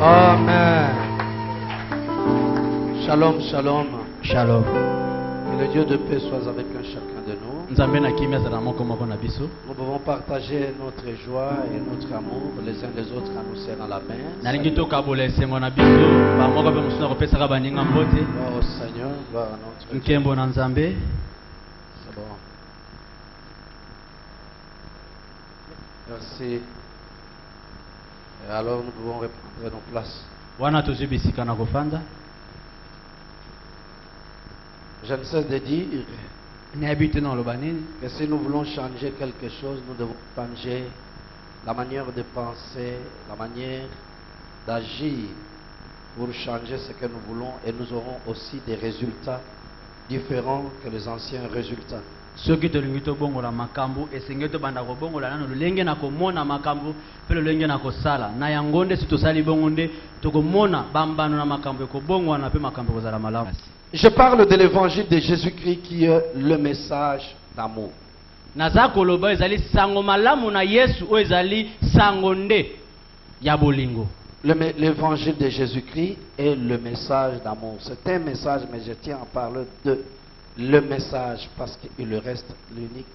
Amen. Shalom, shalom. Shalom. Que le Dieu de paix soit avec chacun de nous. Nous pouvons partager notre joie et notre amour les uns les autres en nous serrant la main. Gloire au Seigneur, gloire à notre Dieu. C'est bon. Merci. Et alors nous pouvons reprendre nos places. Je ne cesse de dire que si nous voulons changer quelque chose, nous devons changer la manière de penser, la manière d'agir pour changer ce que nous voulons, et nous aurons aussi des résultats différents que les anciens résultats. Je parle de l'évangile de Jésus-Christ qui est le message d'amour. L'évangile de Jésus-Christ est le message d'amour. C'est un message, mais je tiens à parler de le message parce qu'il reste l'unique.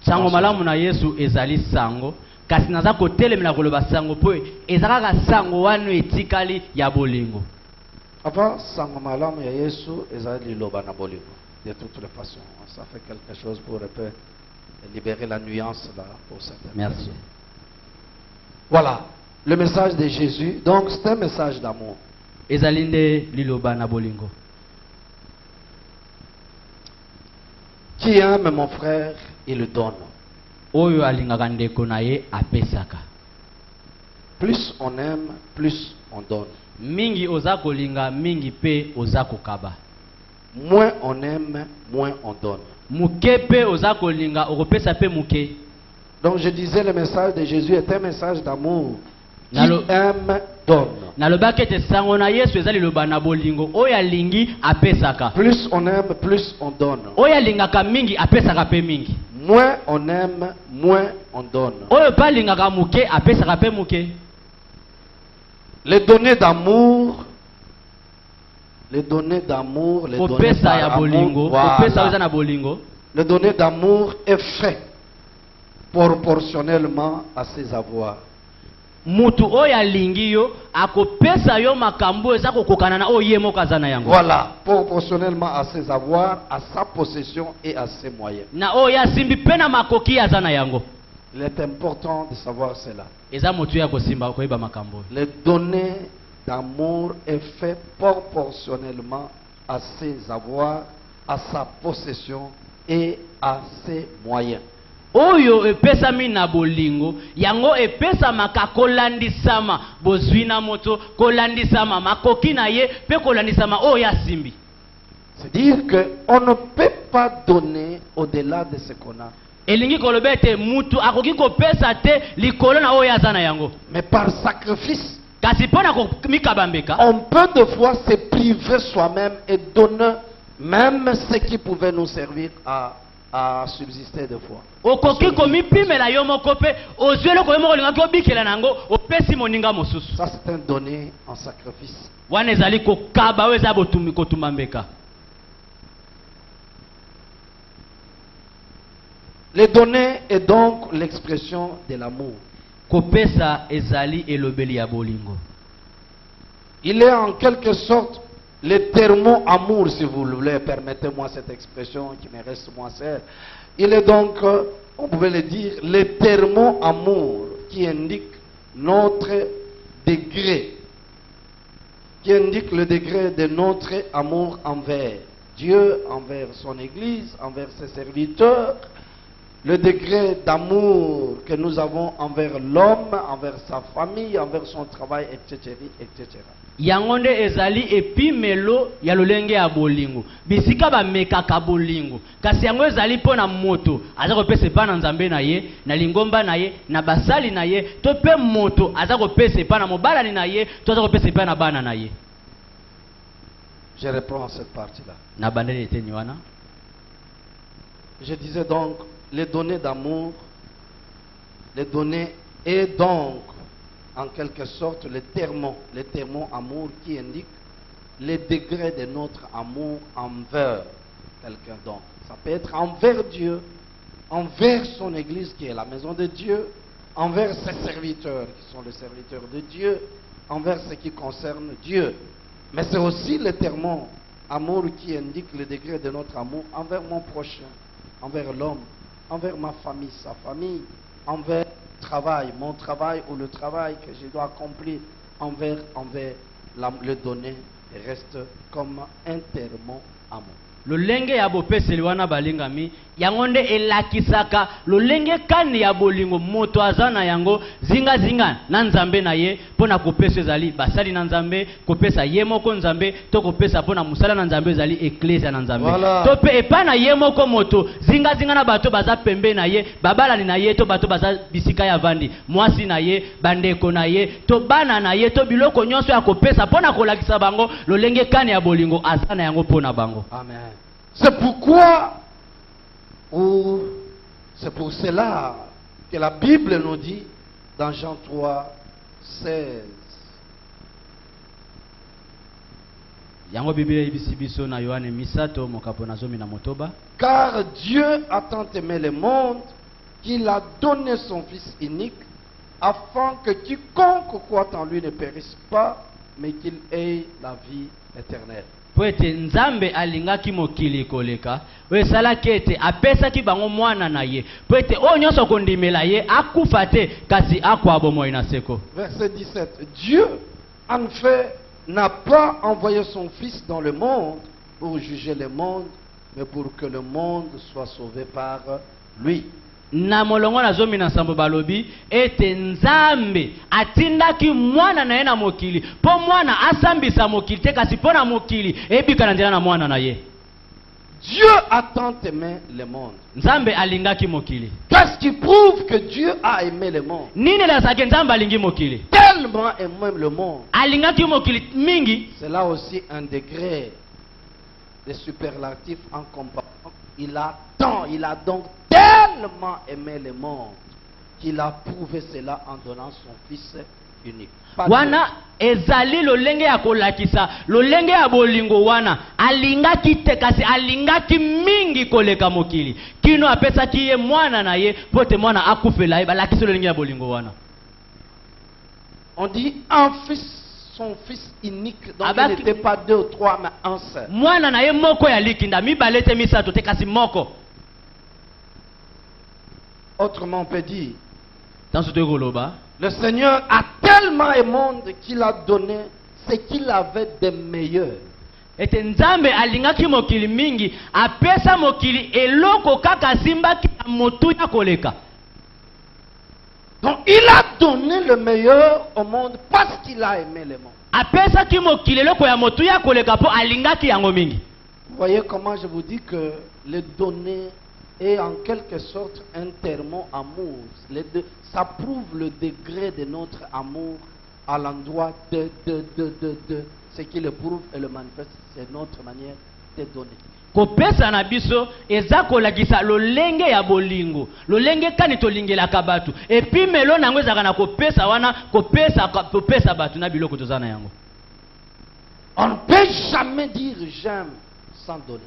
Sango malamu na Yesu ezali sango kasi naza kotelemela koloba sango po ezalaka sango wanu etikali ya bolingo. Avant sango malamu ya Yesu ezali liloba na bolingo. De toutes les façons, ça fait quelque chose pour un peu libérer la nuance là pour certaines. Merci. Voilà, le message de Jésus. Donc c'est un message d'amour. Ezali nde liloba na bolingo. Qui aime mon frère, il le donne. Oyo alingaka ndeko na ye apesaka. Plus on aime, plus on donne. Mingi oza kolinga, mingi pe oza kokaba. Moins on aime, moins on donne. Muke pe oza kolinga, okopesa pe muke. Donc je disais, le message de Jésus est un message d'amour. Qui aime, donne. Nalobaki te sango na Yesu ezali loba na bolingo, oyo alingi apesaka. Plus on aime, plus on donne. Oyo alingaka mingi apesaka pe mingi. Moins on aime, moins on donne. Oyo pa alingaka muke apesaka pe muke. Les données d'amour, les données d'amour, les données d'amour, voilà. Les données d'amour est fait proportionnellement à ses avoirs. Mutu oyo alingi yo akopesa yo makambo eza kokokana na oyo yemo kazana yango. Voilà, proportionnellement à ses avoirs, à sa possession et à ses moyens. Na oyo asimbi pena makoki azana yango. Il est important de savoir cela. Eza mutu ya kosimba koyeba makambo. Les données d'amour est fait proportionnellement à ses avoirs, à sa possession et à ses moyens. Oyo epesa mi na bolingo yango epesa maka kolandisama bozwina moto kolandisama makoki na ye pe kolandisama oyo asimbi. C'est dire que on ne peut pas donner au-delà de ce qu'on a. Elingi kolobete mutu akoki kopesa te likolo na oyo azana yango. Mais par sacrifice, kasi pona ko mikabambeka on peut de fois se priver soi-même et donner même ce qui pouvait nous servir à subsister de fois. Okoki komipimela yo moko pe ozwele ko yemo kolinga ko bikela nango opesi moninga mosusu. Ça c'est un donné en sacrifice. Wana ezali kokaba oyo eza botumi kotumambeka. Les données est donc l'expression de l'amour. Kopesa ezali elobeli ya bolingo. Il est en quelque sorte le terme amour, si vous voulez, permettez-moi cette expression qui me reste moins chère. Il est donc, on pouvait le dire, le terme amour qui indique notre degré, qui indique le degré de notre amour envers Dieu, envers son Église, envers ses serviteurs, le degré d'amour que nous avons envers l'homme, envers sa famille, envers son travail, etc., etc. yango nde ezali epimelo ya lolenge ya bolingo bisika bamekaka bolingo kasi yango ezali mpo na moto aza kopesa epa na nzambe na ye na lingomba na ye na basali na ye to mpe moto aza kopesa epa na mobalani na ye to aza kopesa epa na bana na ye. Je reprends cette partie-là. Na bandeli eteni wana Je disais donc, les données d'amour, les données et donc en quelque sorte le terme amour qui indique les degrés de notre amour envers quelqu'un. Donc, ça peut être envers Dieu, envers son Église qui est la maison de Dieu, envers ses serviteurs qui sont les serviteurs de Dieu, envers ce qui concerne Dieu. Mais c'est aussi le terme amour qui indique le degré de notre amour envers mon prochain, envers l'homme, envers ma famille, sa famille, envers travail, mon travail ou le travail que je dois accomplir envers le donner reste comme un terme amour. lolenge ya bopeseli wana balingami yango nde elakisaka lolenge kani ya bolingo moto aza na yango zinga na nzambe na ye mpona kopesa ezali basali na nzambe kopesa ye moko nzambe to kopesa mpona mosala na nzambe ezali eklesia na nzambe to mpe epa na ye moko moto zinga na bato baza pembe na ye babalani na ye to bato baza bisika ya vandi mwasi na ye bandeko na ye to bana na ye to biloko nyonso ya kopesa mpona kolakisa bango lolenge kani ya bolingo aza na yango mpona bango. Amen. C'est pourquoi, ou c'est pour cela que la Bible nous dit dans Jean 3, 16. Yango Biblia ibisi biso na Yohane misato mokapo na zomi na motoba. Car Dieu a tant aimé le monde qu'il a donné son Fils unique afin que quiconque croit en lui ne périsse pas mais qu'il ait la vie éternelle. Po ete nzambe alingaki mokili koleka oyo esalaki ete apesaki bango mwana na ye po ete oyo nyonso kondimela ye akufa te kasi akwa bomoi na seko. Verset 17. Dieu en fait n'a pas envoyé son Fils dans le monde pour juger le monde mais pour que le monde soit sauvé par lui. Na molongo na zomi na sambo balobi ete nzambe atindaki mwana na ye na mokili po mwana asambisa mokili te kasi po na mokili ebika na nzela na mwana na ye. Dieu a tant aimé le monde. Nzambe alingaki mokili. Qu'est-ce qui prouve que Dieu a aimé le monde? Nini la sake nzambe alingi mokili? Tellement aimé le monde. Alingaki mokili mingi. C'est là aussi un degré de superlatif en comparaison. Il a donc tellement aimé le monde qu'il a prouvé cela en donnant son Fils unique. Wana ezali lolenge ya kolakisa lolenge ya bolingo wana alingaki te kasi alingaki mingi koleka mokili kino apesaki ye mwana na ye pote mwana akufela ye balakisa lolenge ya bolingo wana. On dit un fils, son Fils unique, donc il n'était pas deux ou trois mais un seul. Mwana na ye moko ya likinda mibalete misato te kasi moko. Autrement on peut dire, le Seigneur a tellement aimé le monde qu'il a donné ce qu'il avait de meilleur. Ete nzambe alingaki mokili mingi apesa mokili eloko kaka simbaki na motu ya koleka. Donc il a donné le meilleur au monde parce qu'il a aimé le monde. Apesa ki mokili eloko ya motu ya koleka po alingaki yango mingi. Vous voyez comment je vous dis que les données est en quelque sorte un terme amour. Ça prouve le degré de notre amour à l'endroit de ce qui le prouve et le manifeste, c'est notre manière de donner. Kopesa na biso eza kolakisa lolenge ya bolingo lolenge kani tolingelaka batu epi melo nango ezaka na kopesa wana kopesa batu na biloko tozana yango. On ne peut jamais dire j'aime sans donner.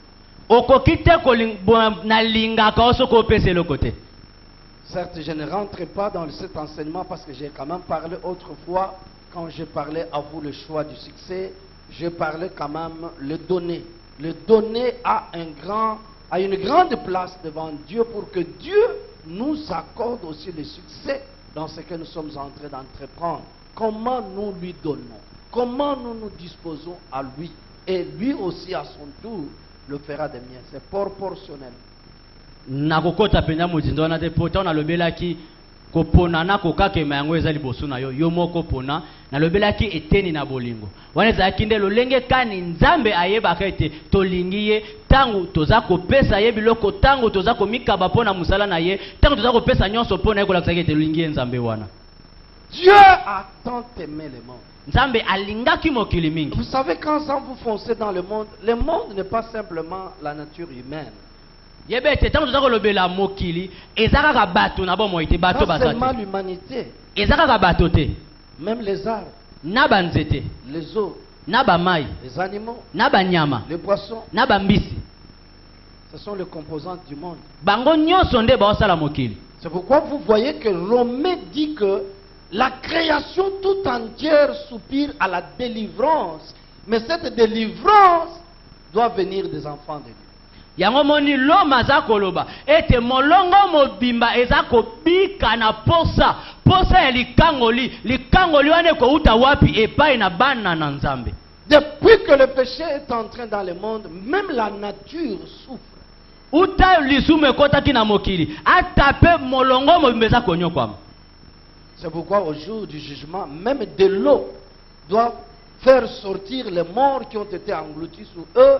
Certes, je ne rentre pas dans cet enseignement parce que j'ai quand même parlé autrefois, quand je parlais à vous le choix du succès, je parlais quand même le donner. Le donner a une grande place devant Dieu pour que Dieu nous accorde aussi le succès dans ce que nous sommes en train d'entreprendre. Comment nous lui donnons, comment nous nous disposons à lui, et lui aussi à son tour le fera de mieux. C'est proportionnel. nakokota penza mozindo wana te pota nalobelaki kopona na kokakema yango eza liboso na yo yo moko pona nalobelaki eteni na bolingo wana ezalaki nde lolenge kani nzambe ayebaka ete tolingi ye tango toza kopesa ye biloko tango toza komikaba mpo na mosala na ye tango toza kopesa nyonso mpo na ye kolakisaki ete tolingi ye nzambe wana. Dieu a tant aimé le monde. Nzambe alingaki mokili mingi. Vous savez, quand vous foncez dans le monde n'est pas simplement la nature humaine. Yebete tango toza kolobela mokili ezaka ka bato na bomoi te bato Pas basate. seulement l'humanité. Ezaka ka bato te. Même les arbres, Na banzete, les eaux, na ba mai, les animaux, na banyama, les poissons. na bambisi. Ce sont les composantes du monde. Bango nyonso nde baosala mokili. C'est pourquoi vous voyez que Romain dit que la création tout entière soupire à la délivrance. Mais cette délivrance doit venir des enfants de Dieu. Yango moni loma za koloba ete molongo mobimba eza kobika na posa ya likangoli wane ko uta wapi epai na bana na nzambe. Depuis que le péché est entré dans le monde, même la nature souffre. Uta lisume kota kina mokili atape molongo mobimba eza konyokwama. C'est pourquoi au jour du jugement, même de l'eau doit faire sortir les morts qui ont été engloutis sous eux.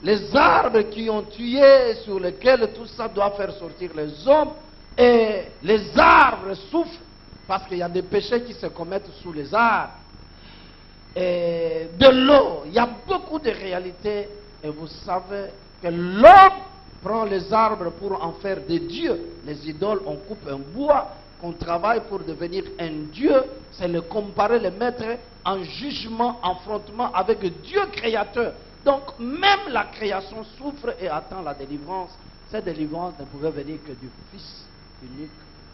Les arbres qui ont tué, sur lesquels tout ça doit faire sortir les hommes, et les arbres souffrent parce qu'il y a des péchés qui se commettent sous les arbres. Et de l'eau, il y a beaucoup de réalités, et vous savez que l'homme prend les arbres pour en faire des dieux. Les idoles, on coupe un bois, qu'on travaille pour devenir un dieu, c'est le comparer, le mettre en jugement, affrontement avec Dieu créateur. Donc, même la création souffre et attend la délivrance. Cette délivrance ne pouvait venir que du Fils unique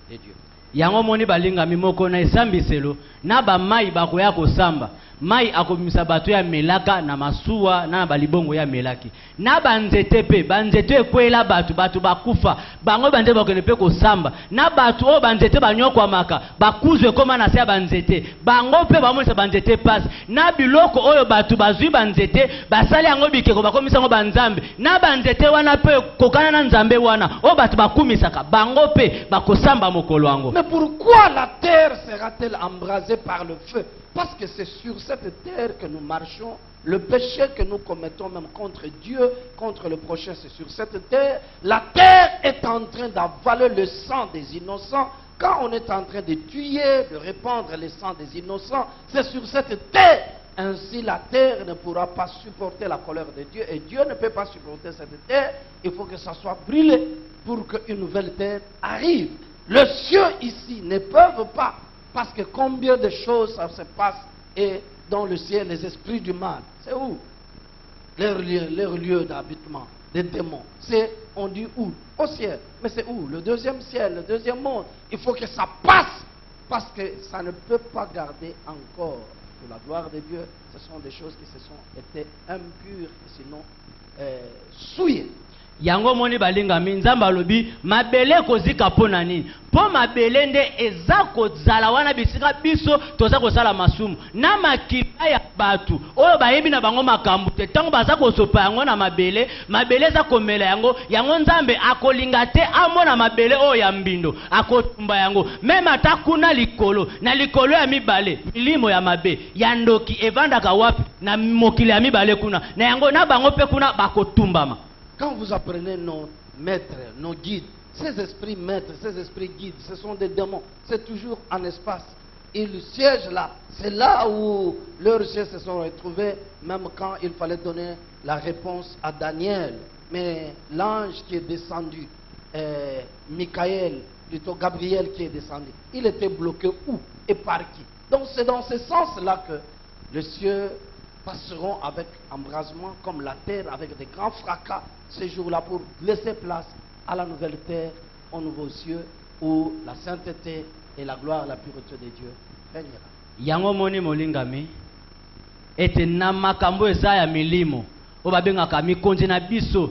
de Dieu. Yango moni balinga mimoko na esambiselo na ba mai bakoya kosamba mai akomisa bato ya melaka na masuwa na balibongo ya melaki na banzete pe banzete ekwela bato bakufa bango banzete bakene pe kosamba na bato o banzete banyokwa maka bakuzwe koma na se banzete bango pe bamonisa banzete passe na biloko oyo bato bazwi banzete basali yango bikeko bakomisa ngo banzambe na banzete wana pe kokana na nzambe wana o bato bakumisaka bango pe bakosamba mokolo wango. Mais pourquoi la terre sera-t-elle embrasée par le feu? Parce que c'est sur cette terre que nous marchons. Le péché que nous commettons même contre Dieu, contre le prochain, c'est sur cette terre. La terre est en train d'avaler le sang des innocents. Quand on est en train de tuer, de répandre le sang des innocents, c'est sur cette terre. Ainsi, la terre ne pourra pas supporter la colère de Dieu. Et Dieu ne peut pas supporter cette terre. Il faut que ça soit brûlé pour qu'une nouvelle terre arrive. Les cieux ici ne peuvent pas, parce que combien de choses ça se passe et dans le ciel, les esprits du mal, c'est où? Leur lieu d'habitement, des démons. C'est, on dit où? Au ciel. Mais c'est où? Le deuxième ciel, le deuxième monde. Il faut que ça passe, parce que ça ne peut pas garder encore. Pour la gloire de Dieu, ce sont des choses qui se sont été impures, sinon souillées. Yango moni balinga minzamba lobi mabele kozika pona nini po mabele nde eza kozala wana bisika biso toza kosala masumu na makila ya batu oyo bayebi na bango makambu te tango baza kosopa yango na mabele eza komela yango nzambe akolinga te amona mabele oyo ya mbindo akotumba yango meme ata kuna likolo na likolo ya mibale milimo ya mabe ya ndoki evandaka wapi na mokili ya mibale kuna na yango na bango pe kuna bakotumbama. Quand vous apprenez nos maîtres, nos guides, ces esprits maîtres, ces esprits guides, ce sont des démons. C'est toujours en espace. Ils siègent là. C'est là où leurs sièges se sont retrouvés, même quand il fallait donner la réponse à Daniel. Mais l'ange qui est descendu, Michael, plutôt Gabriel qui est descendu, il était bloqué où et par qui? Donc c'est dans ce sens-là que les cieux passeront avec embrasement comme la terre avec des grands fracas ces jours-là pour laisser place à la nouvelle terre, aux nouveaux cieux où la sainteté et la gloire, la pureté de Dieu régnera. Yango moni molingami ete na makambo eza ya milimo o babengaka mikonzi na biso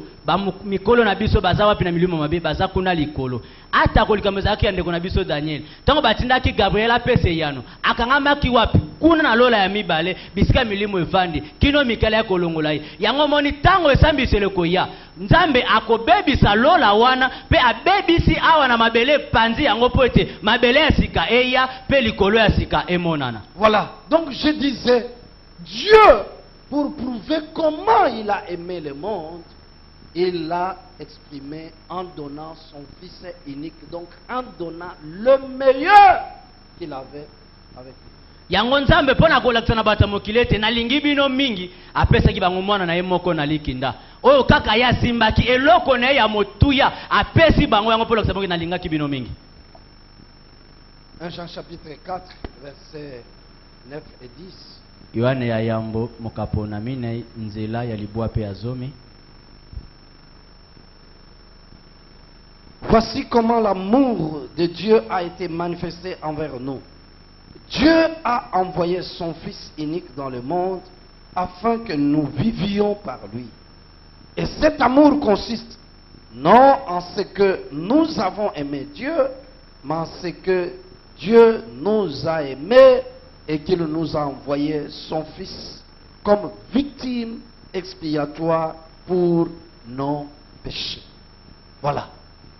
mikolo na biso baza wapi na milimo mabe baza kuna likolo ata kolika ki ande kuna biso Daniel tango batindaki Gabriel apese yano akangamaki wapi kuna na lola ya mibale bisika milimo evandi kino mikala ya kolongola yango moni tango esambisele koya Nzambe akobebisa lola wana pe abebisi awa na mabele panzi yango poete mabele ya sika eya pe likolo ya sika emonana. Voilà, donc je disais, Dieu, pour prouver comment il a aimé le monde, il l'a exprimé en donnant son Fils unique, donc en donnant le meilleur qu'il avait avec lui. Yango Nzambe pona kolakisa na bata mokilete na lingi bino mingi apesaki bango mwana na ye moko na likinda oyo kaka ya simbaki eloko na ye ya motuya apesi bango yango pona kolakisa na lingaki bino mingi. 1 Jean chapitre 4 versets 9 et 10. Yohane ya yambo mokapona mine nzela ya libwa pe ya zomi. Voici comment l'amour de Dieu a été manifesté envers nous. Dieu a envoyé son Fils unique dans le monde afin que nous vivions par lui. Et cet amour consiste non en ce que nous avons aimé Dieu, mais en ce que Dieu nous a aimés et qu'il nous a envoyé son Fils comme victime expiatoire pour nos péchés. Voilà.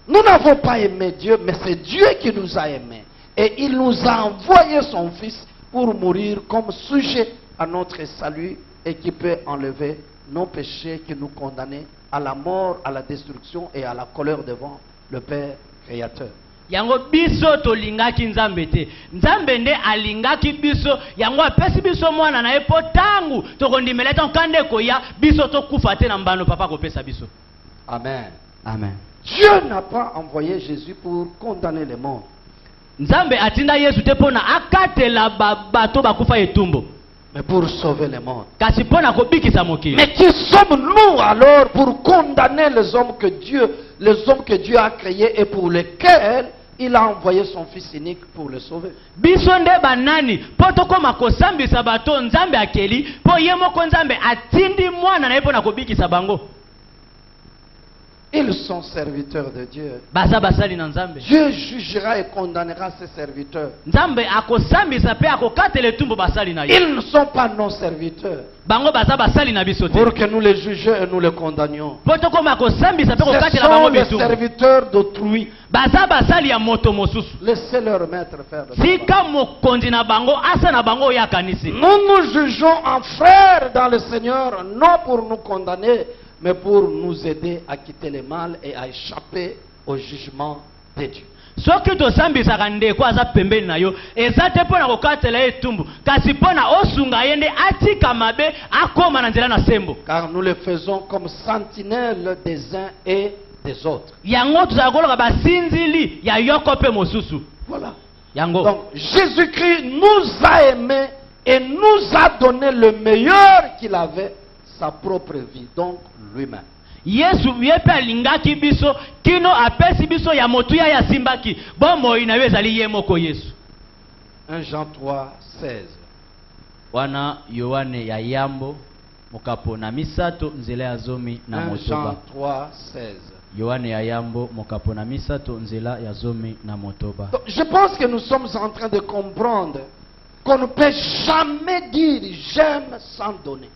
Nous n'avons pas aimé Dieu, mais c'est Dieu qui nous a aimés. Et il nous a envoyé son Fils pour mourir comme sujet à notre salut et qui peut enlever nos péchés qui nous condamnaient à la mort, à la destruction et à la colère devant le Père Créateur. Yango biso to lingaki Nzambe te. Nzambe nde alingaki biso yango apesi biso mwana na epo tangu tokondimela tonkande koya biso to kufa te na mbano papa kopesa biso. Amen. Amen. Dieu n'a pas envoyé Jésus pour condamner le monde. Nzambe atinda Yesu te pona akatela bato bakufa etumbo. Mais pour sauver le monde. Kasi pona kobikisa mokili. Mais qui sommes-nous alors pour condamner les hommes que Dieu a créés et pour lesquels il a envoyé son Fils unique pour le sauver? Biso nde banani poto koma kosambisa bato Nzambe akeli po ye moko Nzambe atindi mwana na ye pona kobikisa bango. Ils sont serviteurs de Dieu. Baza basali na Nzambe. Dieu jugera et condamnera ses serviteurs. Nzambe akosambisa pe akokatela etumbu basali na ye. Ils ne sont pas nos serviteurs Bango baza basali na biso te. pour que nous les jugions et nous les condamnions. Poto koma kosambisa pe Ce kokatela sont bango les bitumbu. serviteurs d'autrui. Baza basali ya moto mosusu. Laissez leur maître faire le travail. Sika mokonzi na bango asa na bango ya kanisi. Nous nous jugeons en frères dans le Seigneur, non pour nous condamner, mais pour nous aider à quitter le mal et à échapper au jugement de Dieu. Soki tosambisaka ndeko aza pembeni na yo eza te mpo na kokatela etumbu kasi mpo na osunga ye nde atika mabe akoma na nzela na sembo. Car nous le faisons comme sentinelles des uns et des autres. Yango tozala koloka basinzili ya yoko mpe mosusu. Voilà. Yango. Donc Jésus-Christ nous a aimés et nous a donné le meilleur qu'il avait, sa propre vie, donc lui-même. Yesu yepe alingaki biso kino apesi biso ya motuya ya simbaki bomoi na yo ezali ye moko Yesu. 1 Jean 3, 16. Wana Yohane ya yambo mokapo na misato nzela ya zomi na 1 motoba. Jean 3, 16. Yohane ya yambo mokapo na misato nzela ya zomi na motoba. Donc, je pense que nous sommes en train de comprendre qu'on ne peut jamais dire j'aime sans donner.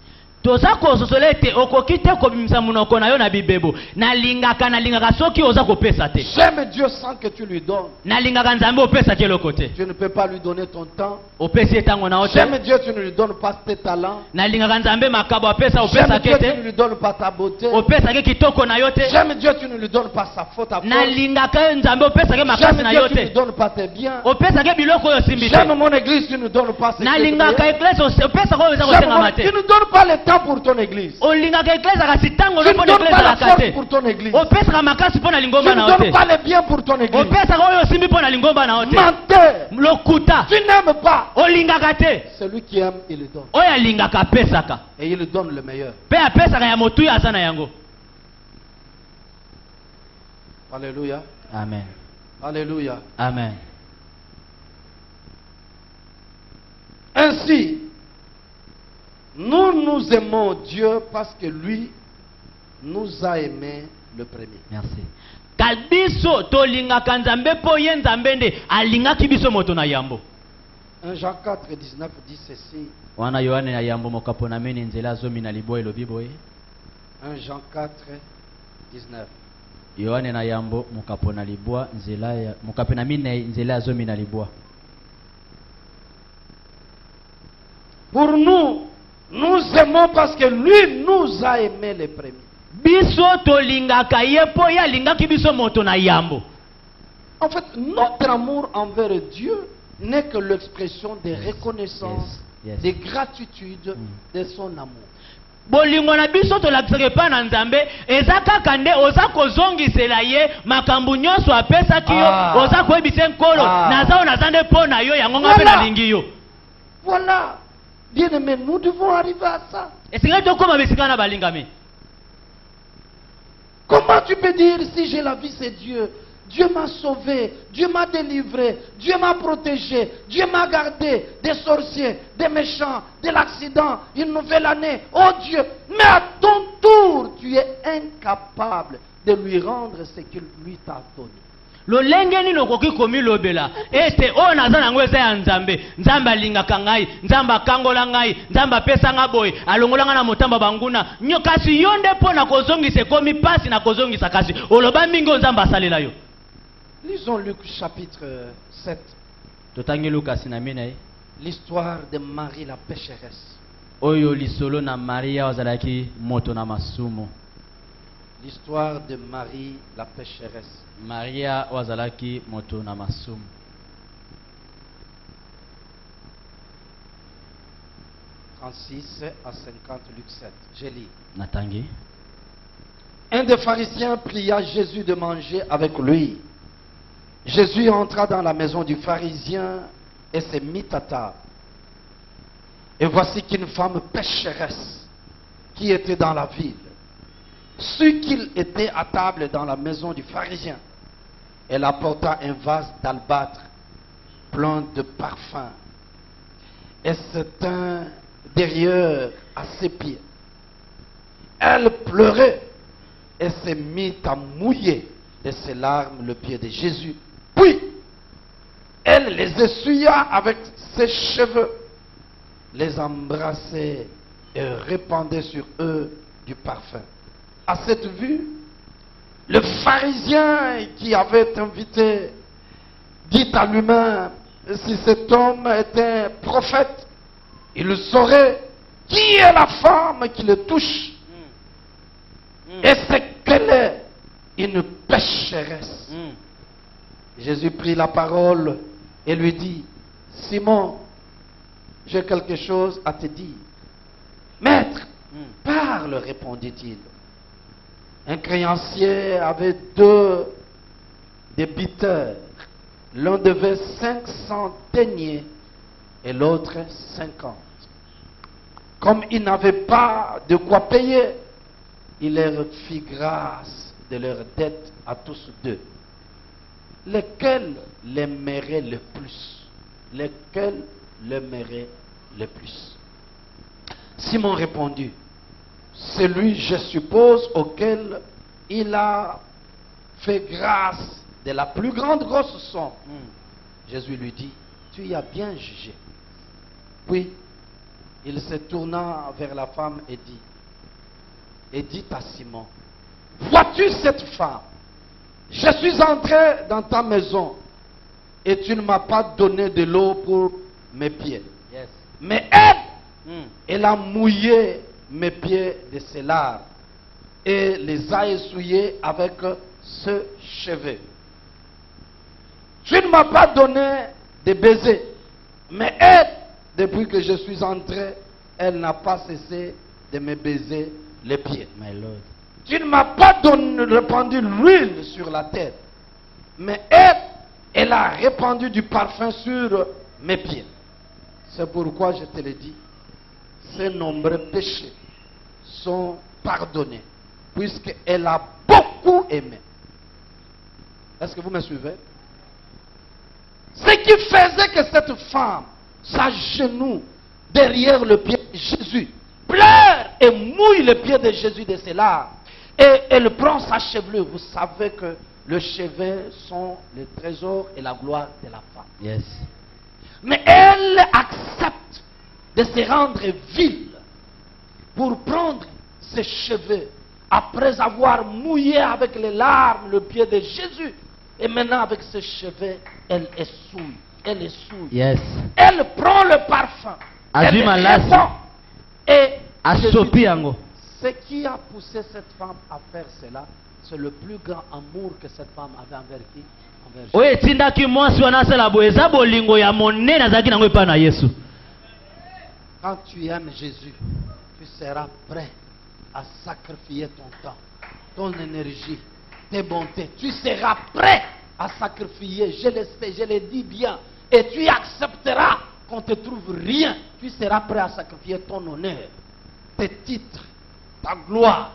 Toza kososola ete okoki te kobimisa munoko na yo na bibebo nalingaka soki oza kopesa te. J'aime Dieu sans que tu lui donnes. Nalingaka Nzambe opesa ke eloko te. Tu ne peux pas lui donner ton temps. Opesi etango na yo te. J'aime Dieu, tu ne lui donnes pas tes talents. Nalingaka Nzambe makabo apesa J'aime opesa Dieu, ke tu ne te. lui donnes pas ta beauté. Opesa ke kitoko na yo te. J'aime Dieu, tu ne lui donnes pas sa faute à faute. Nalingaka Nzambe opesa ke makasi J'aime na Dieu, yo tu ne lui te. donnes pas tes biens. Opesa ke biloko oyo simbi te. J'aime mon église, tu ne donnes pas ce que tu Nalingaka veux. eglise opesa ko oza kosenga mate. Tu ne donnes pas le temps pour ton église. Olingaka eglise kasi tango Tu ne lopo donnes eglise pas la la force kate. pour ton église. Opesa makasi pona Tu lingomba ne na yo donnes te. pas les biens pour ton église. Opesa ko oyo simbi pona lingomba na yo te. Menteur. Lokuta. Tu n'aimes pas. Olingaka te. Celui qui aime, il le donne. Oyo alingaka apesaka. Et il donne le meilleur. Pe apesaka ya motuya aza na yango. Alléluia. Amen. Alléluia. Amen. Ainsi, nous aimons Dieu parce que lui nous a aimés le premier. Merci. Kabiso tolingaka nzambe po ye nzambe nde alingaki biso moto na yambo. 1 Jean 4, 19 dit ceci. Wana Yohane na yambo mokapo na meni nzela zomi na libwa elobi boye. 1 Jean 4, 19. Yohane na yambo mokapo na libwa nzela ya mokapo na mini nzela zomi na libwa. Pour nous, nous aimons parce que lui nous a aimés les premiers. Biso tolingaka ye po ya lingaki biso moto na yambo. En fait, notre amour envers Dieu n'est que l'expression de reconnaissance, yes. de gratitude de son amour. Bolingo na biso tolakisaka pa na nzambe eza kaka nde oza kozongisela ye makambo nyonso apesaki yo oza koyebisa nkolo naza naza nde mpo na yo yango nga mpe nalingi yo. Voilà. Bien-aimés, nous devons arriver à ça. Esinga tokoma bisika na balingami. Comment tu peux dire si j'ai la vie, c'est Dieu? Dieu m'a sauvé, Dieu m'a délivré, Dieu m'a protégé, Dieu m'a gardé des sorciers, des méchants, de l'accident, une nouvelle année. Oh Dieu, mais à ton tour, tu es incapable de lui rendre ce qu'il lui t'a donné. Lolenge nino koki komi lobela ete o naza nango eza ya nzambe nzambe alingaka ngai nzambe akangola ngai nzambe apesa nga boye alongola nga na motamba banguna nyo kasi yo nde mpo na kozongisa ekomi pasi na kozongisa kasi oloba mingi o nzambe asalela yo. Lisons Luc chapitre 7. Totangi Lukasi na mina ye. L'histoire de Marie la pécheresse. Oyo lisolo na Maria wazalaki moto na masumu. L'histoire de Marie la pécheresse. Maria wazalaki moto na masumu. « 36 à 50, Luc 7. Je lis. Natangi. Un des pharisiens pria Jésus de manger avec lui. Jésus entra dans la maison du pharisien et se mit à table. Et voici qu'une femme pécheresse qui était dans la ville sut qu'il était à table dans la maison du pharisien. Elle apporta un vase d'albâtre plein de parfum et se tint derrière à ses pieds. Elle pleurait et se mit à mouiller de ses larmes le pied de Jésus. Puis, elle les essuya avec ses cheveux, les embrassait et répandait sur eux du parfum. À cette vue, le pharisien qui avait invité dit à lui-même, si cet homme était prophète, il saurait qui est la femme qui le touche et c'est qu'elle est une pécheresse. Jésus prit la parole et lui dit, Simon, j'ai quelque chose à te dire. Maître, parle, répondit-il. Un créancier avait deux débiteurs. L'un devait 500 deniers et l'autre 50. Comme il n'avait pas de quoi payer, il leur fit grâce de leur dette à tous deux. Lequel l'aimerait le plus? Lequel l'aimerait le plus? Simon répondit, celui, je suppose, auquel il a fait grâce de la plus grande grosse somme. Jésus lui dit, tu y as bien jugé. Puis, il se tourna vers la femme et dit à Simon, vois-tu cette femme? Je suis entré dans ta maison et tu ne m'as pas donné de l'eau pour mes pieds. Yes. Mais elle a mouillé mes pieds de ses larmes et les a essuyés avec ce cheveu. Tu ne m'as pas donné de baisers, mais elle, depuis que je suis entré, elle n'a pas cessé de me baiser les pieds. My Lord. Tu ne m'as pas répandu l'huile sur la tête, mais elle a répandu du parfum sur mes pieds. C'est pourquoi je te le dis, ces nombreux péchés sont pardonnés, puisqu'elle a beaucoup aimé. Est-ce que vous me suivez? Ce qui faisait que cette femme s'agenouille derrière le pied de Jésus, pleure et mouille le pied de Jésus de ses larmes, Et elle prend sa chevelure. Vous savez que les cheveux sont le trésor et la gloire de la femme. Yes. Mais elle accepte de se rendre vile pour prendre ses cheveux après avoir mouillé avec les larmes le pied de Jésus. Et maintenant avec ses cheveux, elle essouille. Elle essouille. Yes. Elle prend le parfum. Elle répand. Et ce qui a poussé cette femme à faire cela, c'est le plus grand amour que cette femme avait envers qui? Envers Jésus. Quand tu aimes Jésus, tu seras prêt à sacrifier ton temps, ton énergie, tes bontés. Tu seras prêt à sacrifier, je le sais, je le dis bien. Et tu accepteras qu'on te trouve rien. Tu seras prêt à sacrifier ton honneur, tes titres, ta gloire.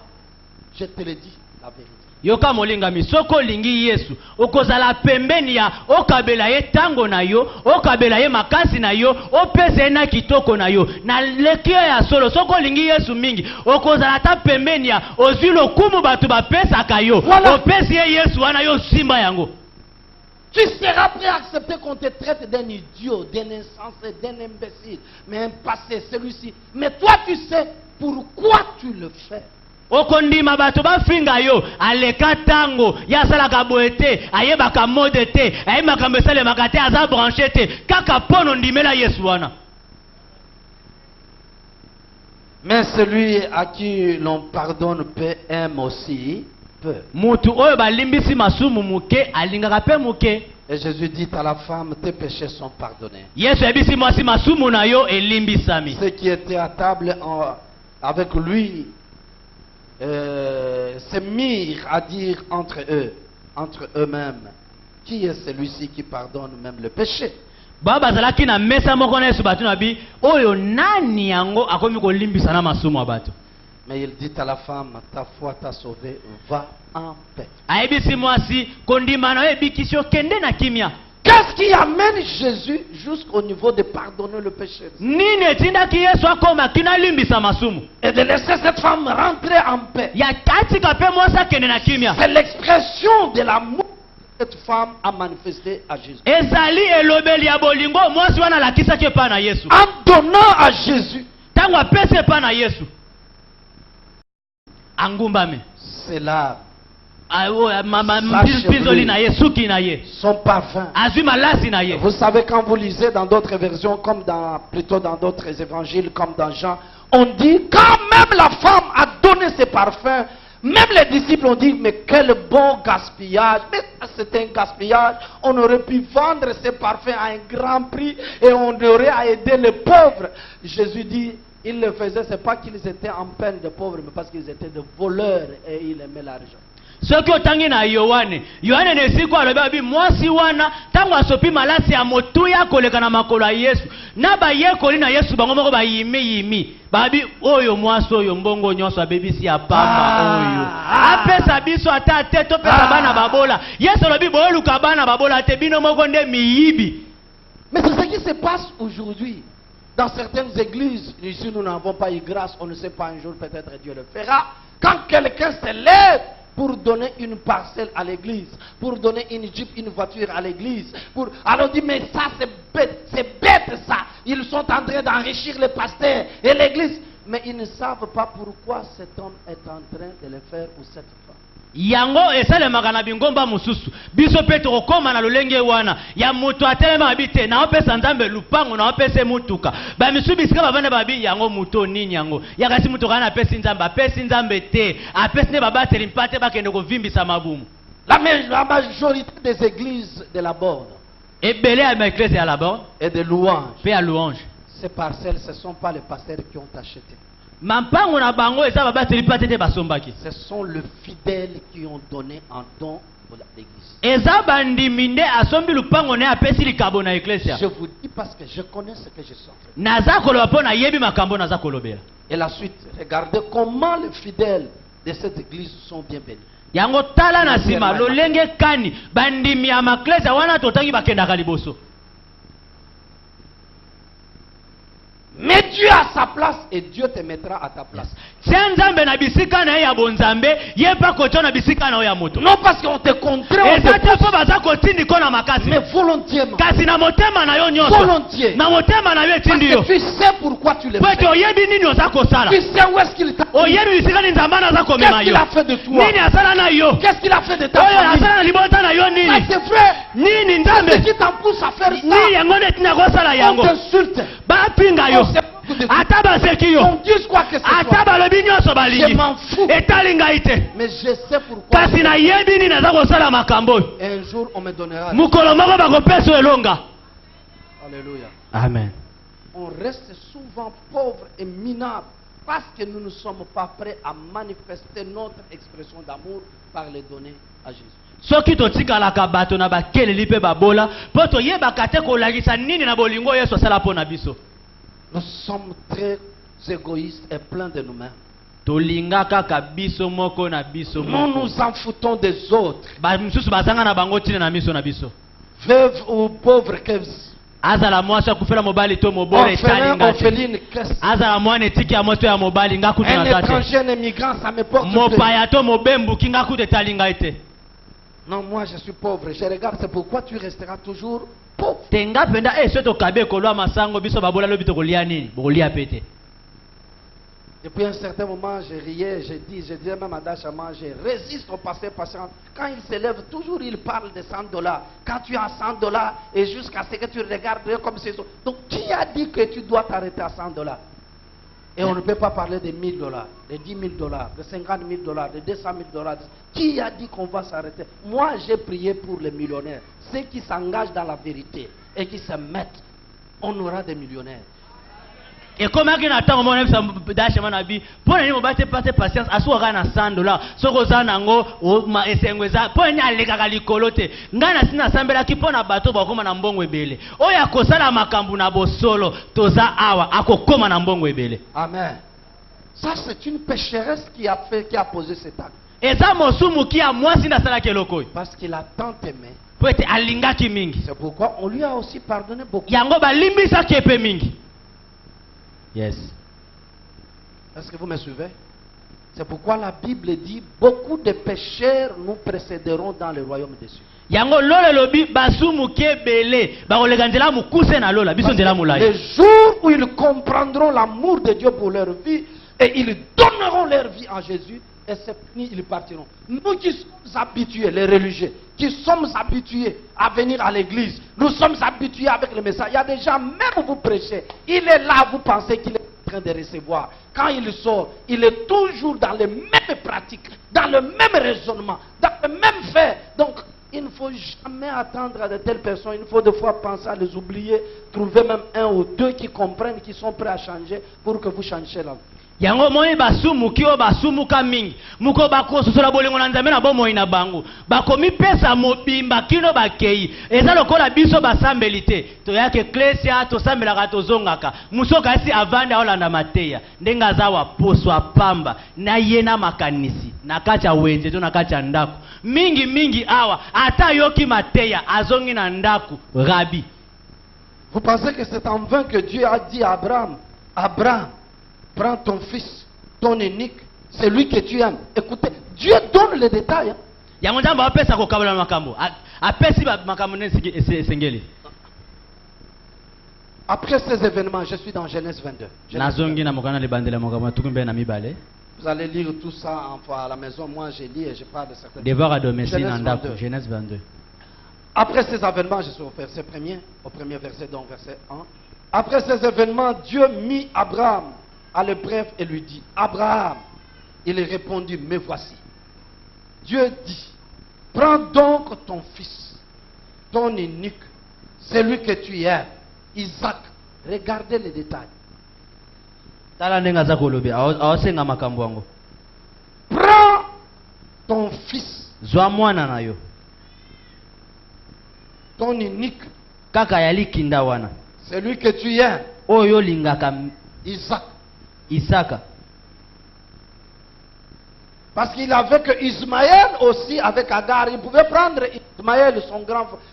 Je te le dis, la vérité. Yoka molingami soko lingi Yesu okozala pembeni ya okabela ye tango na yo okabela ye makasi na yo opese na kitoko na yo na lekio ya solo soko lingi Yesu mingi okozala ta pembeni ya ozilo kumu batu bapesa kayo opese ye Yesu wana yo simba yango. Tu seras prêt à accepter qu'on te traite d'un idiot, d'un insensé, d'un imbécile, mais un passé, celui-ci. Mais toi tu sais pourquoi tu le fais. Okondima bato bafinga yo aleka tango ya sala kaboete ayebaka mode te ayebaka mesale makate aza branché te kaka pono ndimela Yesu wana. Mais celui à qui l'on pardonne peu aime aussi peu. Mutu oyo balimbisi masumu muke alingaka pe muke. Et Jésus dit à la femme, tes péchés sont pardonnés. Yesu ebisi mwasi masumu na yo elimbisami. Ceux qui étaient à table avec lui se mirent à dire entre eux-mêmes, qui est celui-ci qui pardonne même le péché? Baba zalaki na mesa moko na Yesu batu na bi oyo nani yango akomi kolimbisa na masumu abatu. Mais il dit à la femme, ta foi t'a sauvé, va en paix. Aibisi mwasi kondima na ebikisho kende na kimia. Qu'est-ce qui amène Jésus jusqu'au niveau de pardonner le péché? Nini etinda ki Yesu akoma kina limbisa masumu. Et de laisser cette femme rentrer en paix. Ya kati kape mwasa kende na kimia. C'est l'expression de l'amour que cette femme a manifesté à Jésus. Ezali elobeli ya bolingo mwasi wana lakisa ke pa na Yesu. En donnant à Jésus. Tango apese pa na Yesu. Angumbame. C'est là. Son parfum. Vous savez, quand vous lisez dans d'autres versions, comme plutôt dans d'autres évangiles, comme dans Jean, on dit quand même la femme a donné ses parfums, même les disciples ont dit mais quel bon gaspillage. Mais c'est un gaspillage. On aurait pu vendre ces parfums à un grand prix et on aurait à aider les pauvres. Jésus dit ils le faisaient, c'est pas qu'ils étaient en peine de pauvres, mais parce qu'ils étaient de voleurs et ils aimaient l'argent. Soki otangi na Yohane ne siku alobi abi mwasi wana tango asopi malasi ya motuya koleka na makolo ya Yesu na bayekoli na Yesu bango moko bayimi babi oyo mwasi oyo mbongo nyonso abebisi ya pamba oyo apesa biso ata te topesa bana babola Yesu alobi boyoluka bana babola te bino moko nde miyibi. Mais c'est ce qui se passe aujourd'hui dans certaines églises. Ici nous n'avons pas eu grâce, on ne sait pas, un jour peut-être Dieu le fera. Quand quelqu'un se lève pour donner une parcelle à l'église, pour donner une jeep, une voiture à l'église, alors on dit mais ça c'est bête ça, ils sont en train d'enrichir les pasteurs et l'église, mais ils ne savent pas pourquoi cet homme est en train de le faire ou cette femme. Yango esalemaka na bingomba mususu biso pe tokoma na lolenge wana ya mutu atelema bite na opesa nzambe lupango na opese mutuka ba misubisika bavanda babi yango muto nini yango yakasi mutu kana apesi nzambe te apesi ne babateli mpate bakende kovimbisa mabumu. La majorité des églises de la borne ebele ya église ya la borne et de louange, pe ya louange, ces parcelles ce sont pas les pasteurs qui ont acheté. Ce sont les fidèles qui ont donné un don pour l'église. Je vous dis parce que je connais ce que je sens. Et la suite, regardez comment les fidèles de cette église sont bien bénis. Mais Dieu a à sa place et Dieu te mettra à ta place. tia nzambe na bisika na ye ya bonzambe ye mpa kotia na bisika na yo ya moto. Non parce qu'on te contraint, eza te mpo baza kotindi ko na makasi, mais volontairement. kasi na motema na yo nyonso, Volontiers. na motema na yo Parce etindi yo, que tu sais pourquoi tu le po ete fais. oyebi nini oza kosala, Tu sais où est-ce qu'il t'a. oyebi bisika nini nzambe aza komema Qu'est-ce qu'il yo, a fait de toi? nini asala na yo, Qu'est-ce qu'il a fait de ta oyo famille? asala na libota na yo Ça nini, c'est vrai. nini C'est nzambe ce qui t'en pousse à faire nini ça. yango nde tina kosala On yango, t'insulte. bapinga yo, On se moque de toi. ata baseki yo, On dise quoi que ce ata soit. balobi nyonso Je balingi, m'en fous. etali ngai te, Mais je sais pourquoi. kasi nayebi nini naza kosala makambo oyo, Et un jour on me donnera. mokolo moko bakopesa elonga. Alléluia. Amen. On reste souvent pauvre et minable parce que nous ne sommes pas prêts à manifester notre expression d'amour par les donner à Jésus. soki totikalaka bato na bakeleli mpe babola mpo toyebaka te kolakisa nini na bolingo yesu asala mpo na biso. Nous sommes très égoïstes et pleins de nous-mêmes. tolinga kaka biso moko na biso Nous moko. nous en foutons des autres. Misusu bazanga na bango ntina na miso na biso. Veuve ou pauvre que azala mwasi akufela mobali to mobole etali nga te. orpheline, azala mwana etiki ya moto ya mobali nga kutu un na tate. étranger, un immigrant, ça me porte plaisir. mopaya to mobembuki nga kutu etali ngai te. Non, moi je suis pauvre. Je regarde, c'est pourquoi tu resteras toujours pauvre. tenga penda so tokabe kolwa masango biso babola lobi tokolia nini bokolia pete. Depuis un certain moment, je riais, je disais même à Dachama, je résiste au passé patient. Quand il s'élève, toujours il parle de $100. Quand tu as $100 et jusqu'à ce que tu regardes comme c'est ça. Donc qui a dit que tu dois t'arrêter à $100? Et on ne peut pas parler de $1000, de $10,000, de $50,000, de $200,000. Qui a dit qu'on va s'arrêter? Moi, j'ai prié pour les millionnaires. Ceux qui s'engagent dans la vérité et qui se mettent, on aura des millionnaires. ekomaki na ntango mona bisa dashema na bi mpo na nini mobate pate patience asuwaka na $100 soki oza nango esengo eza mpo nini alekaka likolo te. ngai na sina asambelaki mpo na bato bakokoma na mbongo ebele oyo akosala makambo na bosolo toza awa akokoma na mbongo ebele. Amen. Ça c'est une pécheresse qui a posé cet acte. eza mosumuki ya mwasi nde asalaki eloko oyo Parce qu'il a tant aimé. mpo ete alingaki mingi C'est pourquoi on lui a aussi pardonné beaucoup. yango balimbisaki epe mingi. Yes. Est-ce que vous me suivez? C'est pourquoi la Bible dit beaucoup de pécheurs nous précéderont dans le royaume des cieux. yango lola lobi basumuki ebele bakoleka nzela mokuse na lola biso nzela Le molai. jour où ils comprendront l'amour de Dieu pour leur vie et ils donneront leur vie à Jésus, et c'est fini, ils partiront. Nous qui sommes habitués, les religieux, qui sommes habitués à venir à l'église, nous sommes habitués avec le message. Il y a des gens, même où vous prêchez, il est là, vous pensez qu'il est en train de recevoir. Quand il sort, il est toujours dans les mêmes pratiques, dans le même raisonnement, dans le même fait. Donc, il ne faut jamais attendre à de telles personnes. Il faut des fois penser à les oublier, trouver même un ou deux qui comprennent, qui sont prêts à changer pour que vous changiez la vie. yango moi basumuki oyo basumuka mingi moko bakososola bolingo na nzambe na bomoi na bango bakomipesa mobimba kino bakei eza lokola biso basambeli te toyaka eklesia tosambelaka tozongaka musoka esi avandi aolanda mateya ndenge aza wa poso apamba na ye na makanisi na kati ya wenze to na kati ya ndako mingi awa ata yoki mateya azongi na ndako rabi. Vous pensez que c'est en vain que Dieu a dit à Abraham, Abraham, prends ton fils, ton unique, celui que tu aimes. Écoutez, Dieu donne les détails. yango nzambe apesa kokabola makambo apesi makambo nde esengeli. Après ces événements, je suis dans Genèse 22. nazongi na mokana libandela makambo na tuku mbe na mibale. Vous allez lire tout ça enfin, à la maison. Moi, je lis et je parle de certaines devoir à choses. domicile Genèse na ndako 22. Genèse 22. Après ces événements, je suis au premier verset, donc verset 1. Après ces événements, Dieu mit Abraham à l'épreuve et lui dit, Abraham, il répondit, me voici. Dieu dit, prends donc ton fils, ton unique, celui que tu aimes, Isaac. Regardez les détails. tala ndenge aza kolobi aosenga makambo yango. Prends ton fils, zwa mwana na yo ton unique, kaka ya likinda wana celui que tu aimes, oyo olingaka Isaac. Isaka. Parce qu'il avait que Ismaël aussi avec Agar. Il pouvait prendre Ismaël,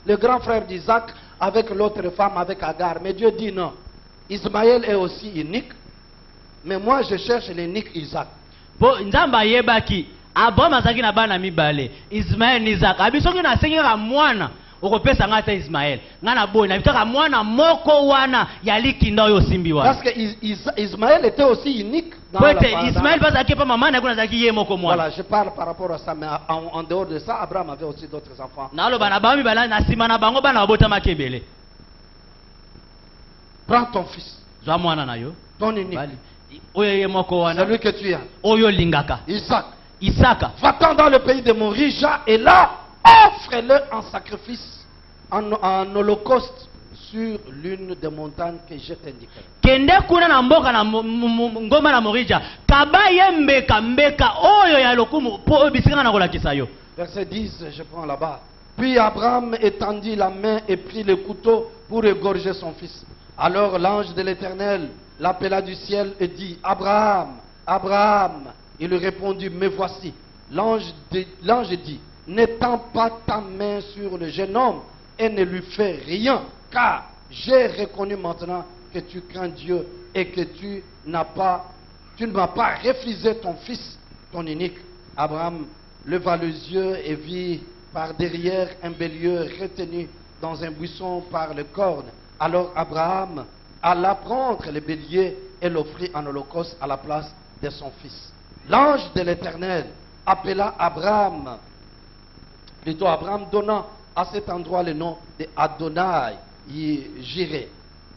le grand frère d'Isaac, avec l'autre femme, avec Agar. Mais Dieu dit non. Ismaël est aussi unique. Mais moi, je cherche l'unique Isaac. Po nzambe ayebaki Abraham azaki na bana mibale Ismaël ni Isaac abisoki na sengera mwana okopesa ngata Ismaël ngana boy na bitaka mwana moko wana yalikinda oyo simbi wana Parce que Ismaël était aussi unique dans la famille. Ismaël bazaki pa mama na kuna zaki ye moko mwana. Voilà, je parle par rapport à ça, mais en dehors de ça, Abraham avait aussi d'autres enfants. Nalo bana ba mibala na sima na bango bana babota makebele. Prends ton fils, Zwa mwana na yo. ton unique, Bali. Oyo ye moko wana. celui que tu as, Oyo lingaka. Isaac. Isaka. Va-t'en dans le pays de Morija et là, offre-le en sacrifice, en holocauste, sur l'une des montagnes que je t'indiquerai. Kende kuna na mboka na ngoma na Morija. Kaba yembeka mbeka oyo ya lokumu po bisinga na kolakisa yo. Verset 10, je prends là-bas. Puis Abraham étendit la main et prit le couteau pour égorger son fils. Alors l'ange de l'Éternel l'appela du ciel et dit, Abraham, Abraham. Il lui répondit, me voici. L'ange dit, n'étends pas ta main sur le jeune homme et ne lui fais rien, car j'ai reconnu maintenant que tu crains Dieu et que tu ne m'as pas refusé ton fils, ton unique. Abraham leva les yeux et vit par derrière un bélier retenu dans un buisson par les cornes. Alors Abraham alla prendre le bélier et l'offrit en holocauste à la place de son fils. L'ange de l'Éternel appela Abraham, plutôt Abraham donnant à cet endroit le nom de Adonai Jireh.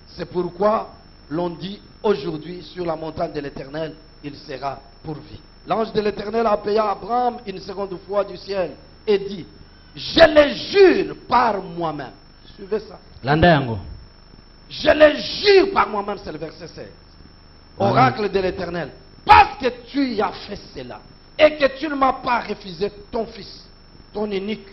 C'est pourquoi l'on dit aujourd'hui sur la montagne de l'Éternel, il sera pourvu. L'ange de l'Éternel appela Abraham une seconde fois du ciel et dit, je le jure par moi-même. Suivez ça. Landayango. Je le jure par moi-même, c'est le verset 16. Oracle de l'Éternel. Parce que tu as fait cela et que tu ne m'as pas refusé ton fils, ton unique,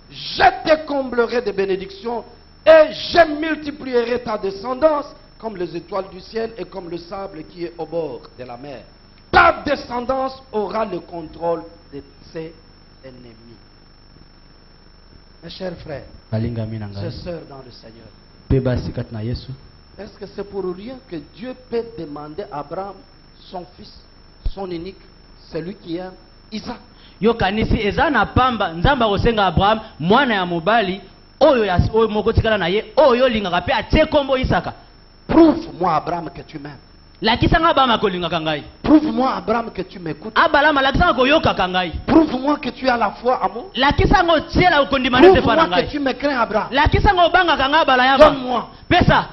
je te comblerai de bénédictions et je multiplierai ta descendance comme les étoiles du ciel et comme le sable qui est au bord de la mer. Ta descendance aura le contrôle de ses ennemis. Mes chers frères, chers sœurs dans le Seigneur, est-ce que c'est pour rien que Dieu peut demander à Abraham son fils, son unique, celui qui aime Isaac? Yo kanisi ezana pamba nzamba kosenga Abraham mwana ya mobali oyo mokotikala na ye oyo lingaka pe atie kombo Isaka. Prouve-moi Abraham que tu m'aimes. Lakisanga Abraham kolingaka ngai. Prouve-moi Abraham que tu m'écoutes. Abalama lakisanga koyokaka ngai. Prouve-moi que tu as la foi à moi. Lakisanga tiela ukondimana te fana ngai. Prouve-moi que tu me crains Abraham. Lakisanga obanga nga bala yaba. Donne-moi. Pesa.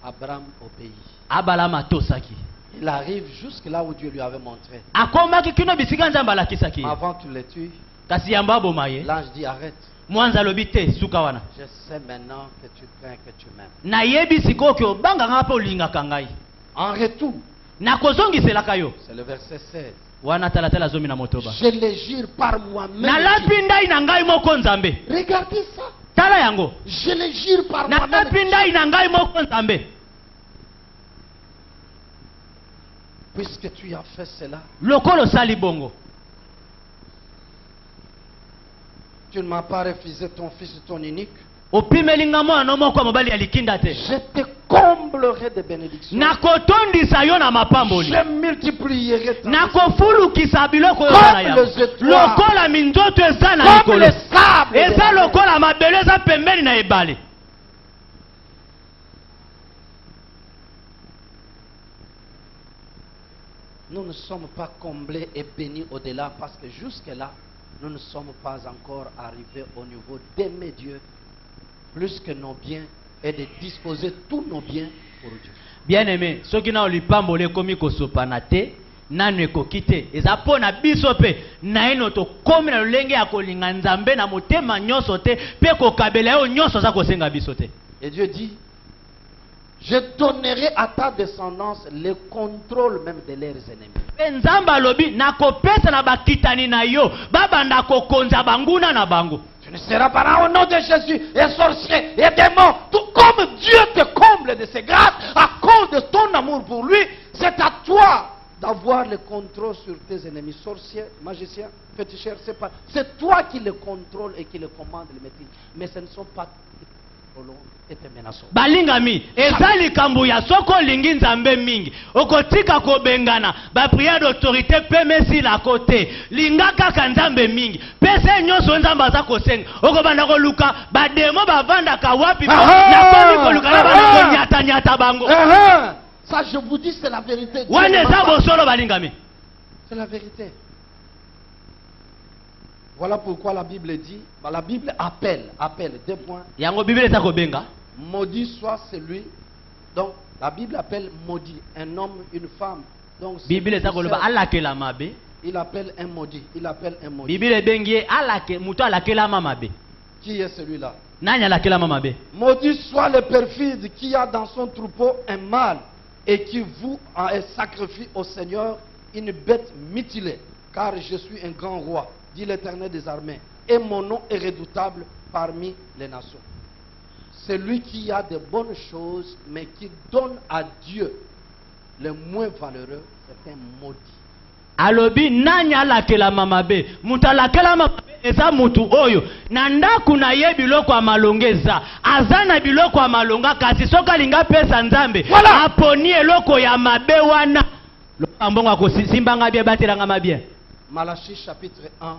Abraham obéit. Abalama tosaki. Il arrive jusque là où Dieu lui avait montré. Akomaki kino bisika nzamba lakisaki. Avant tu le tues. Kasi yamba bomaye. L'ange dit arrête. Mwanza lobite suka wana. Je sais maintenant que tu crains, que tu m'aimes. Na yebi sikoki obanga nga pe olingaka ngai. En retour. Na kozongiselaka yo. C'est le verset 16. Wana talatala zomi na motoba. Je le jure par moi-même. Na lapindai na ngai moko nzambe. Regardez ça. Tala yango. Je le jure par moi-même. Na lapindai na ngai moko nzambe. Puisque tu as fait cela, lokolo sali bongo, tu ne m'as pas refusé ton fils, ton unique. opimelinga mwana moko mobali alikinda te. Je te comblerai de bénédictions. Nakotondisa yo na mapamboli. Je multiplierai ta nakofulukisa biloko yo na ya. Lokola minzoto eza na likolo. Eza lokola mabele eza pembeni na ebale. Nous ne sommes pas comblés et bénis au-delà parce que jusque-là, nous ne sommes pas encore arrivés au niveau d'aimer Dieu plus que nos biens et de disposer tous nos biens pour Dieu. Bien-aimé, ceux qui n'ont lipambole komi kosopana te, nanu ekoki te. Eza pona biso pe na ino to komi na lolenge ya kolinga nzambe na motema nyonso te pe kokabela yo nyonso za kosenga biso te. Et Dieu dit, je donnerai à ta descendance le contrôle même de leurs ennemis. Nzamba lobi nakopesa na bakitani na yo babanda kokonza banguna na bango. Tu ne seras pas là au nom de Jésus et sorcier et démon. Tout comme Dieu te comble de ses grâces à cause de ton amour pour lui, c'est à toi d'avoir le contrôle sur tes ennemis. Sorciers, magiciens, féticheurs, c'est toi qui le contrôle et qui le commande, le maîtrise. Mais ce ne sont pas balingami ezali kambu ya soko lingi nzambe mingi okotika kobengana ba prière d'autorité pemesi la côté linga kaka nzambe mingi pese nyoso nzamba aza kosenga okobanda koluka ba demo bavanda ka wapi na komi koluka na bana nyata nyata bango ça je vous dis c'est la vérité. Wane za bosolo balingami, c'est la vérité. Voilà pourquoi la Bible dit, la Bible appelle, deux points. Yango Bible eza kobenga. Maudit soit celui, donc la Bible appelle maudit, un homme, une femme. Donc Bible eza koloba alakela mabe. Il appelle un maudit, Bible bengie alake muto alakela mabe. Qui est celui-là? Nani alakela mabe? Maudit soit le perfide qui a dans son troupeau un mâle et qui voue et sacrifie au Seigneur une bête mutilée, car je suis un grand roi, dit l'Éternel des armées, et mon nom est redoutable parmi les nations. Celui qui a de bonnes choses, mais qui donne à Dieu le moins valeureux, c'est un maudit. Alobi nani alakela mamabe, mutalakela mamabe eza mutu oyo na ndaku na ye biloko ya malongeza azana biloko ya malonga kasi soka linga pesa nzambe aponi eloko ya mabe wana ambongo akosimbanga bia batelanga mabia. Malachie chapitre 1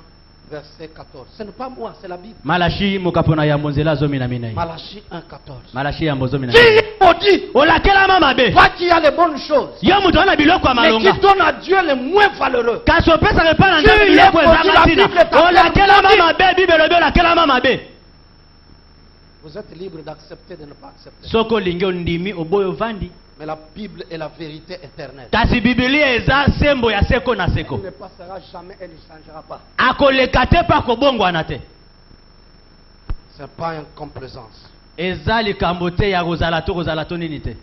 verset 14. Ce n'est pas moi, c'est la Bible. Malachie mokapona ya mbonzela zomi na mina. Malachie 1:14. Malachie ya mbozo mina. Qui maudit? Olakela mamabe. Toi qui as les bonnes choses. Yo mutu ana biloko ya malonga. Mais qui donne à Dieu les moins valeureux. Kaso pesa repana nzambe biloko ezanga tina. Olakela mamabe Bible olakela mamabe. Vous êtes libre d'accepter, de ne pas accepter. Soko lingio ndimi oboyo vandi. Mais la Bible est la vérité éternelle. Kasi Biblia eza sembo ya seko na seko. Elle ne passera jamais, elle ne changera pas. Akolekate pa kobongo anate. C'est pas une complaisance. Eza likambote ya rozalato ninite.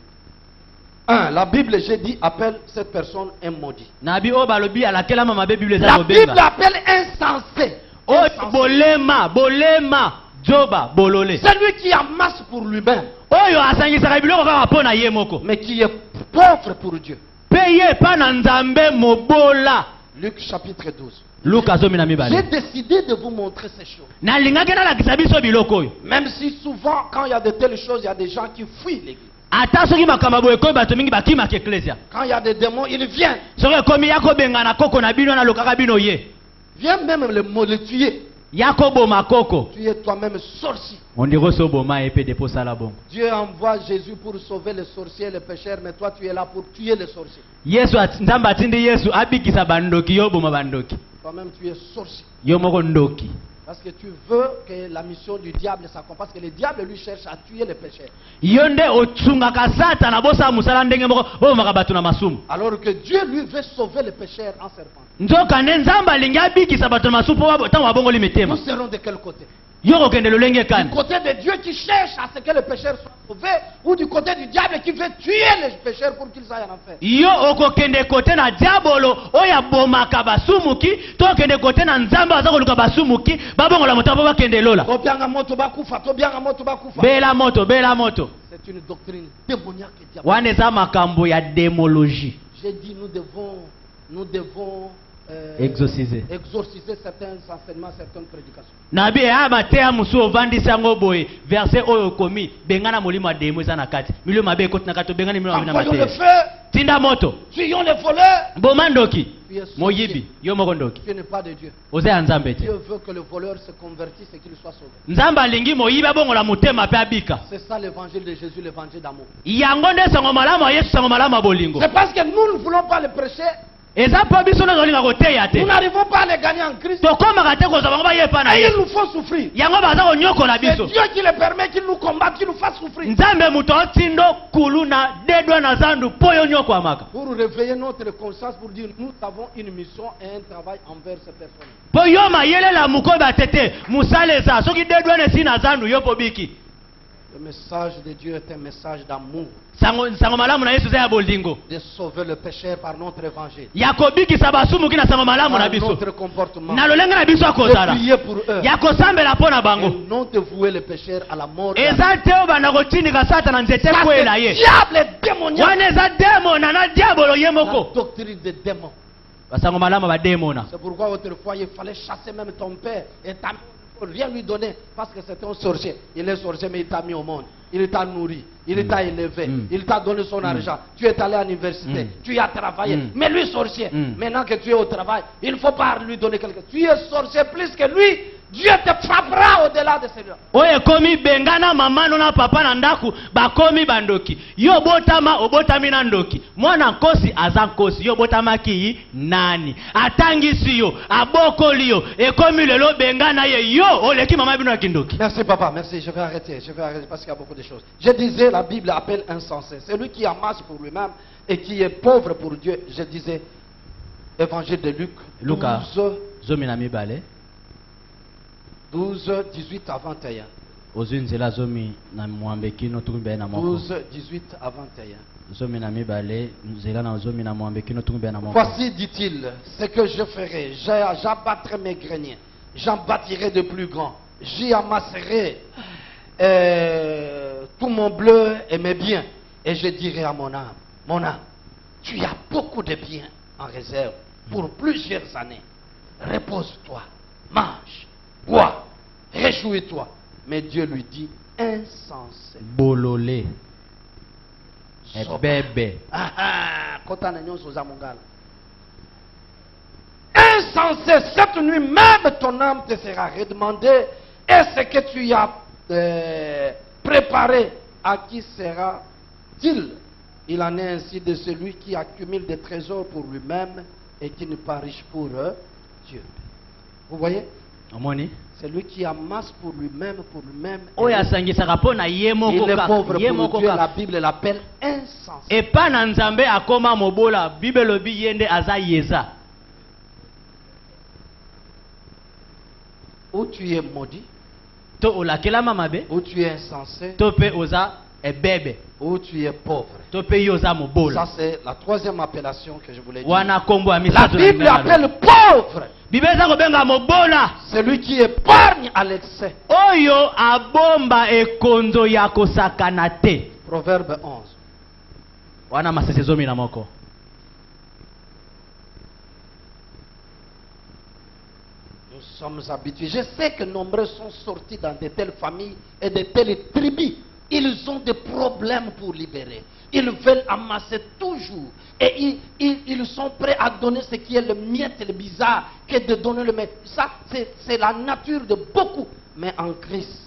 La Bible, j'ai dit, appelle cette personne un maudit. Nabi o balobi alakela mama be Bible eza la kobenga. Bible appelle insensé. O bolema joba bolole. Celui qui amasse pour lui-même. Oyo asangisaka biloko kaka pona ye moko. Mais qui est pauvre pour Dieu. Peye pa na nzambe mobola. Luc chapitre 12. Luka zomi na mibale. J'ai décidé de vous montrer ces choses. Na lingaki na lakisa biso biloko oyo. Même si souvent quand il y a de telles choses, il y a des gens qui fuient l'église. Ata soki makambo boye ko bato mingi bakima ke ecclesia. Quand il y a des démons, ils viennent. Soki komi yako benga na koko na bino na lokaka bino ye. Viens même le tuer. Yako boma koko. Tu es toi-même sorcier. On dit reso boma épée de posa la bon. Dieu envoie Jésus pour sauver les sorciers et les pécheurs, mais toi tu es là pour tuer les sorciers. Yesu nzamba atindi Yesu abikisa bandoki yo boma bandoki. Toi-même tu es sorcier. Yo moko ndoki. Parce que tu veux que la mission du diable s'accomplisse. Parce que le diable lui cherche à tuer les pécheurs. Yonde otsunga kasata na bosa musala ndenge moko o makabatu na masumu. Alors que Dieu lui veut sauver les pécheurs en serpent. Nzoka nzamba lingi abikisa bato na masupu wa tango abongoli mitema. Nous serons de quel côté? Yoko kende lolenge kan. Du côté de Dieu qui cherche à ce que les pécheurs soient sauvés, ou du côté du diable qui veut tuer les pécheurs pour qu'ils aillent en enfer? Yo oko kende kote na diabolo oya bomaka basumuki to kende kote na nzamba aza koluka basumuki babongola moto ba kende lola. Tobianga moto bakufa, tobianga moto bakufa. Bela moto. C'est une doctrine démoniaque et diabolique. Wane za makambo ya démologie. J'ai dit nous devons exorciser certains enseignements, certaines prédications. Nabi amatea musu ovandisa yango boye verset oyo komi bengana molimo ademo eza na kati milio mabe koti na kati bengana milio na Envoyons le mabe feu, tinda moto tuyons les voleurs. bomandoki moyibi yo moko ndoki Tu n'es pas de Dieu. oza ya nzambe te. Dieu veut que le voleur se convertisse et qu'il soit sauvé. Nzamba alingi moyibi abongola motema pe abika. C'est ça l'évangile de Jésus, l'évangile d'amour. Yango nde sango malamu ya Yesu sango malamu ya bolingo. C'est parce que nous ne voulons pas le prêcher. Eza pa biso na zolinga koteya te. Nous n'arrivons pas à les gagner en Christ. Tokoma kate ko zabango ba yepa na Et Yesu. il nous faut souffrir. Yango baza ko nyoko na C'est biso. Dieu qui le permet, qu'il nous combatte, qu'il nous fasse souffrir. Nzambe muto tindo kuluna dedwa na zandu poyo nyoko amaka. Pour réveiller notre conscience, pour dire nous avons une mission et un travail envers ces personnes. Poyo mayele la mukoba tete musaleza soki dedwa ne sina zandu yopo biki. Le message de Dieu est un message d'amour. Sango malamu na Yesu za ya bolingo. De sauver le péché par notre évangile. Yakobiki sabasumu kina sango malamu na Par biso. notre comportement. Na lolenga na biso De akozala. prier pour eux. Yakosambela pona bango. Et non de vouer le pécheur à la mort. Eza teo bana kotindika satana nzete Ça, kwela c'est ye. diable et démoniaque. Wana eza demo na diabolo ye La moko. doctrine des démons. Basango malamu ba demo na. C'est pourquoi autrefois il fallait chasser même ton père et ta mère. faut rien lui donner parce que c'est un sorcier. Il est sorcier, mais il t'a mis au monde. Il t'a nourri, il t'a élevé, il t'a donné son argent. Tu es allé à l'université, tu y as travaillé. Mais lui, sorcier, maintenant que tu es au travail, il ne faut pas lui donner quelque chose. Tu es sorcier plus que lui. Dieu te frappera au-delà de celui-là. Oye komi bengana mama na papa na ndaku bakomi bandoki. Yo botama obotami na ndoki. Mwana nkosi aza nkosi yo botama ki nani. Atangisi yo, abokoli yo, ekomi lelo bengana ye yo oleki mama bino kindoki. Merci papa, merci, je vais arrêter parce qu'il y a beaucoup de choses. Je disais la Bible appelle insensé. C'est lui qui amasse pour lui-même et qui est pauvre pour Dieu. Je disais Évangile de Luc 12, 18 à 21. 12, 18 à 21. Voici, dit-il, ce que je ferai. J'abattrai mes greniers. J'en bâtirai de plus grands. J'y amasserai tout mon bleu et mes biens. Et je dirai à mon âme, tu as beaucoup de biens en réserve pour plusieurs années. Repose-toi, mange, bois, réjouis-toi. Mais Dieu lui dit, insensé. Bololé. Bébé. Insensé, cette nuit même ton âme te sera redemandée. Et ce que tu as préparé, à qui sera-t-il? Il en est ainsi de celui qui accumule des trésors pour lui-même et qui n'est pas riche pour Dieu. Vous voyez? C'est lui qui amasse pour lui-même, Il est pauvre pour Dieu, la Bible l'appelle insensé. Et pas nanzambe akoma mobola, Bible lobi yende aza yeza. Où tu es maudit, to olakela mamabe, où tu es insensé, to pe oza ebebe, où tu es pauvre. to pe yoza mobola. Ça c'est la troisième appellation que je voulais dire. Wana kombo La Bible appelle pauvre. Celui qui épargne à l'excès. Oyo abomba ekondo ya kosakana te. Proverbe 11. Wana masesezomi na moko. Nous sommes habitués. Je sais que nombreux sont sortis dans de telles familles et de telles tribus. Ils ont des problèmes pour libérer. Ils veulent amasser toujours. Et ils sont prêts à donner ce qui est le miette, le bizarre, que de donner le miette. Ça, c'est la nature de beaucoup. Mais en Christ,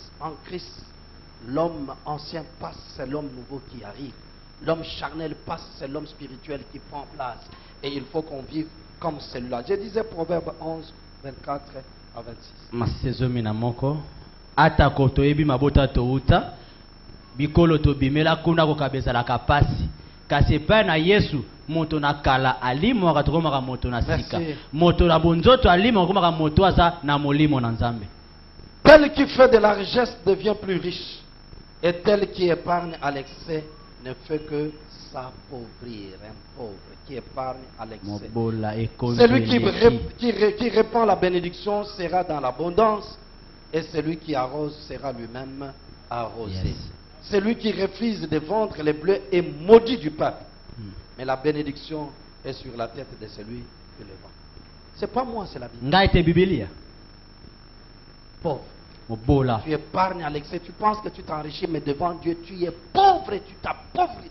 l'homme ancien passe, c'est l'homme nouveau qui arrive. L'homme charnel passe, c'est l'homme spirituel qui prend place. Et il faut qu'on vive comme celui-là. Je disais Proverbe 11, 24 à 26. Masezomi na moko. Ata koto ebi mabota to uta. Bikolo to bimela kuna ko kabeza la kapasi. Kasi pa na Yesu moto na kala alimo akatokoma ka moto na sika. Moto na bonzoto alimo akoma ka moto aza na molimo na Nzambe. Tel qui fait de la richesse devient plus riche, et tel qui épargne à l'excès ne fait que s'appauvrir. Un pauvre qui épargne à l'excès. Celui qui répand la bénédiction sera dans l'abondance, et celui qui arrose sera lui-même arrosé. Yes. Celui qui refuse de vendre les bleus est maudit du peuple. Mais la bénédiction est sur la tête de celui qui le vend. C'est pas moi, c'est la Bible. Pauvre. Tu épargnes à l'excès, tu penses que tu t'enrichis, mais devant Dieu, tu es pauvre et tu t'appauvris.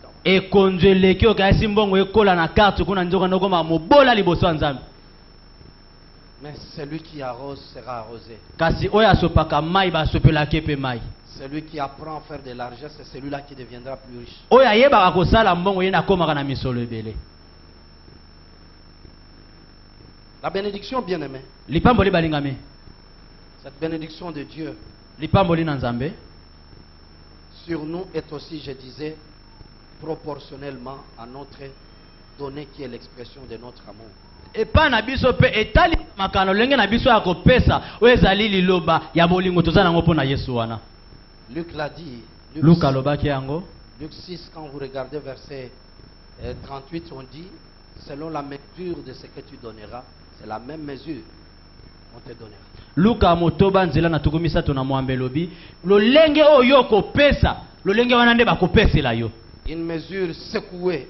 Mais celui qui arrose sera arrosé. Celui qui apprend à faire de l'argent, c'est celui-là qui deviendra plus riche. La bénédiction bien-aimée. Cette bénédiction de Dieu sur nous est aussi, je disais, proportionnellement à notre donné qui est l'expression de notre amour. Et pas na biso pe etali makano lenge na biso ya kopesa oyezali liloba ya bolingo tozana ngo pona Yesu wana. Luc l'a dit. Luc 6, quand vous regardez verset 38, on dit selon la mesure de ce que tu donneras, c'est la même mesure on te donnera. Luka motoba nzela na tukumisa tona mwambelobi lolenge oyo kopesa lolenge wana nde bakopesela yo. Une mesure secouée,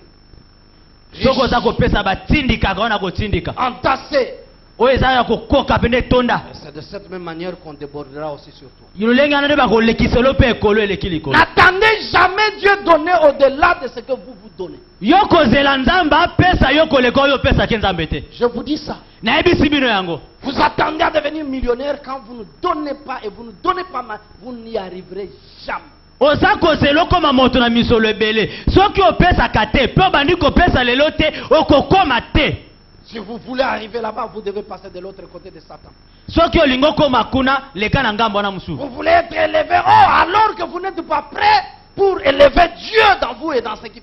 entassé, oyo eza ya kokoka pende tonda. Et c'est de cette même manière qu'on débordera aussi sur toi. Lolenge wana nde bakolekiselo pe ekolo eleki likolo. N'attendez jamais Dieu donner au-delà de ce que vous vous donnez. Yo kozela nzambe apesa yo koleka oyo opesaki nzambe te. Je vous dis ça. Nayebisi bino yango. Vous attendez à devenir millionnaire quand vous ne donnez pas et vous ne donnez pas, vous n'y arriverez jamais. Oza kozela okoma moto na misolo ebele. Soki opesaka te, pe obandi kopesa lelo te, okokoma te. Si vous voulez arriver là-bas, vous devez passer de l'autre côté de Satan. Soki olingo koma kuna leka na ngambo na musu. Vous voulez être élevé, alors que vous n'êtes pas prêt pour élever Dieu dans vous et dans ce qui...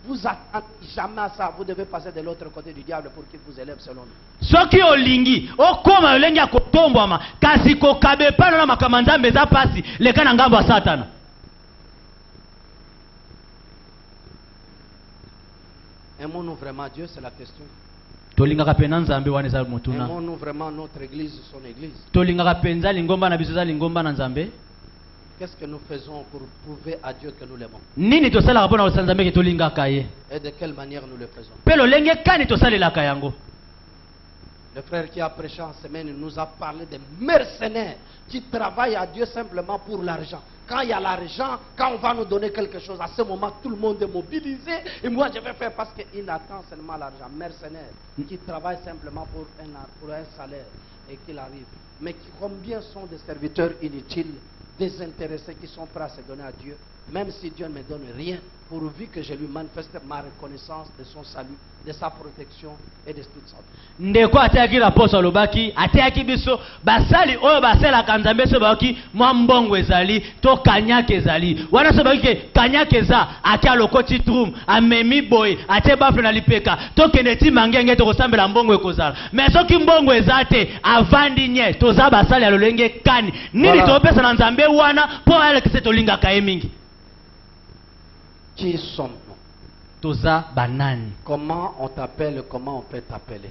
Vous attendez jamais à ça. Vous devez passer de l'autre côté du diable pour qu'il vous élève selon lui. Soki olingi okoma olengi akotombwama kasi kokabe pano na makambo nzambe eza pasi leka na ngambo ya Satana. Aimons-nous vraiment Dieu, c'est la question. Tolingaka penza nzambe wana eza motuna. Aimons-nous vraiment notre église, son église. Tolingaka penza lingomba na biso eza lingomba na nzambe. Qu'est-ce que nous faisons pour prouver à Dieu que nous l'aimons? Nini tosalaka mpona kosalisa nzambe ke tolingaka ye? Et de quelle manière nous le faisons? Pe lolenge kani tosalelaka yango? Le frère qui a prêché en semaine nous a parlé des mercenaires qui travaillent à Dieu simplement pour l'argent. Quand il y a l'argent, quand on va nous donner quelque chose, à ce moment, tout le monde est mobilisé. Et moi, je vais faire parce qu'il attend seulement l'argent. Mercenaires qui travaillent simplement pour un salaire et qu'il arrive. Mais combien sont des serviteurs inutiles, désintéressés qui sont prêts à se donner à Dieu, même si Dieu ne me donne rien, pourvu que je lui manifeste ma reconnaissance de son salut, de sa protection et de toute sa vie. Ndeko ateyaki raposo alobaki ateyaki biso basali oyo baselaka nzambe so bayoki mwa mbongo ezali to kanyaka ezali wana so bayoki kanyaka eza ati alokoti trum amemi boye ate bafle na lipeka tokende ti mangenge tokosambela mbongo ekozala mais soki mbongo eza te avandi nye toza basali ya lolenge kani nini topesa na nzambe wana mpo ayelekise tolingaka ye mingi. Qui sommes-nous? Toza banani. Comment on t'appelle, comment on peut t'appeler?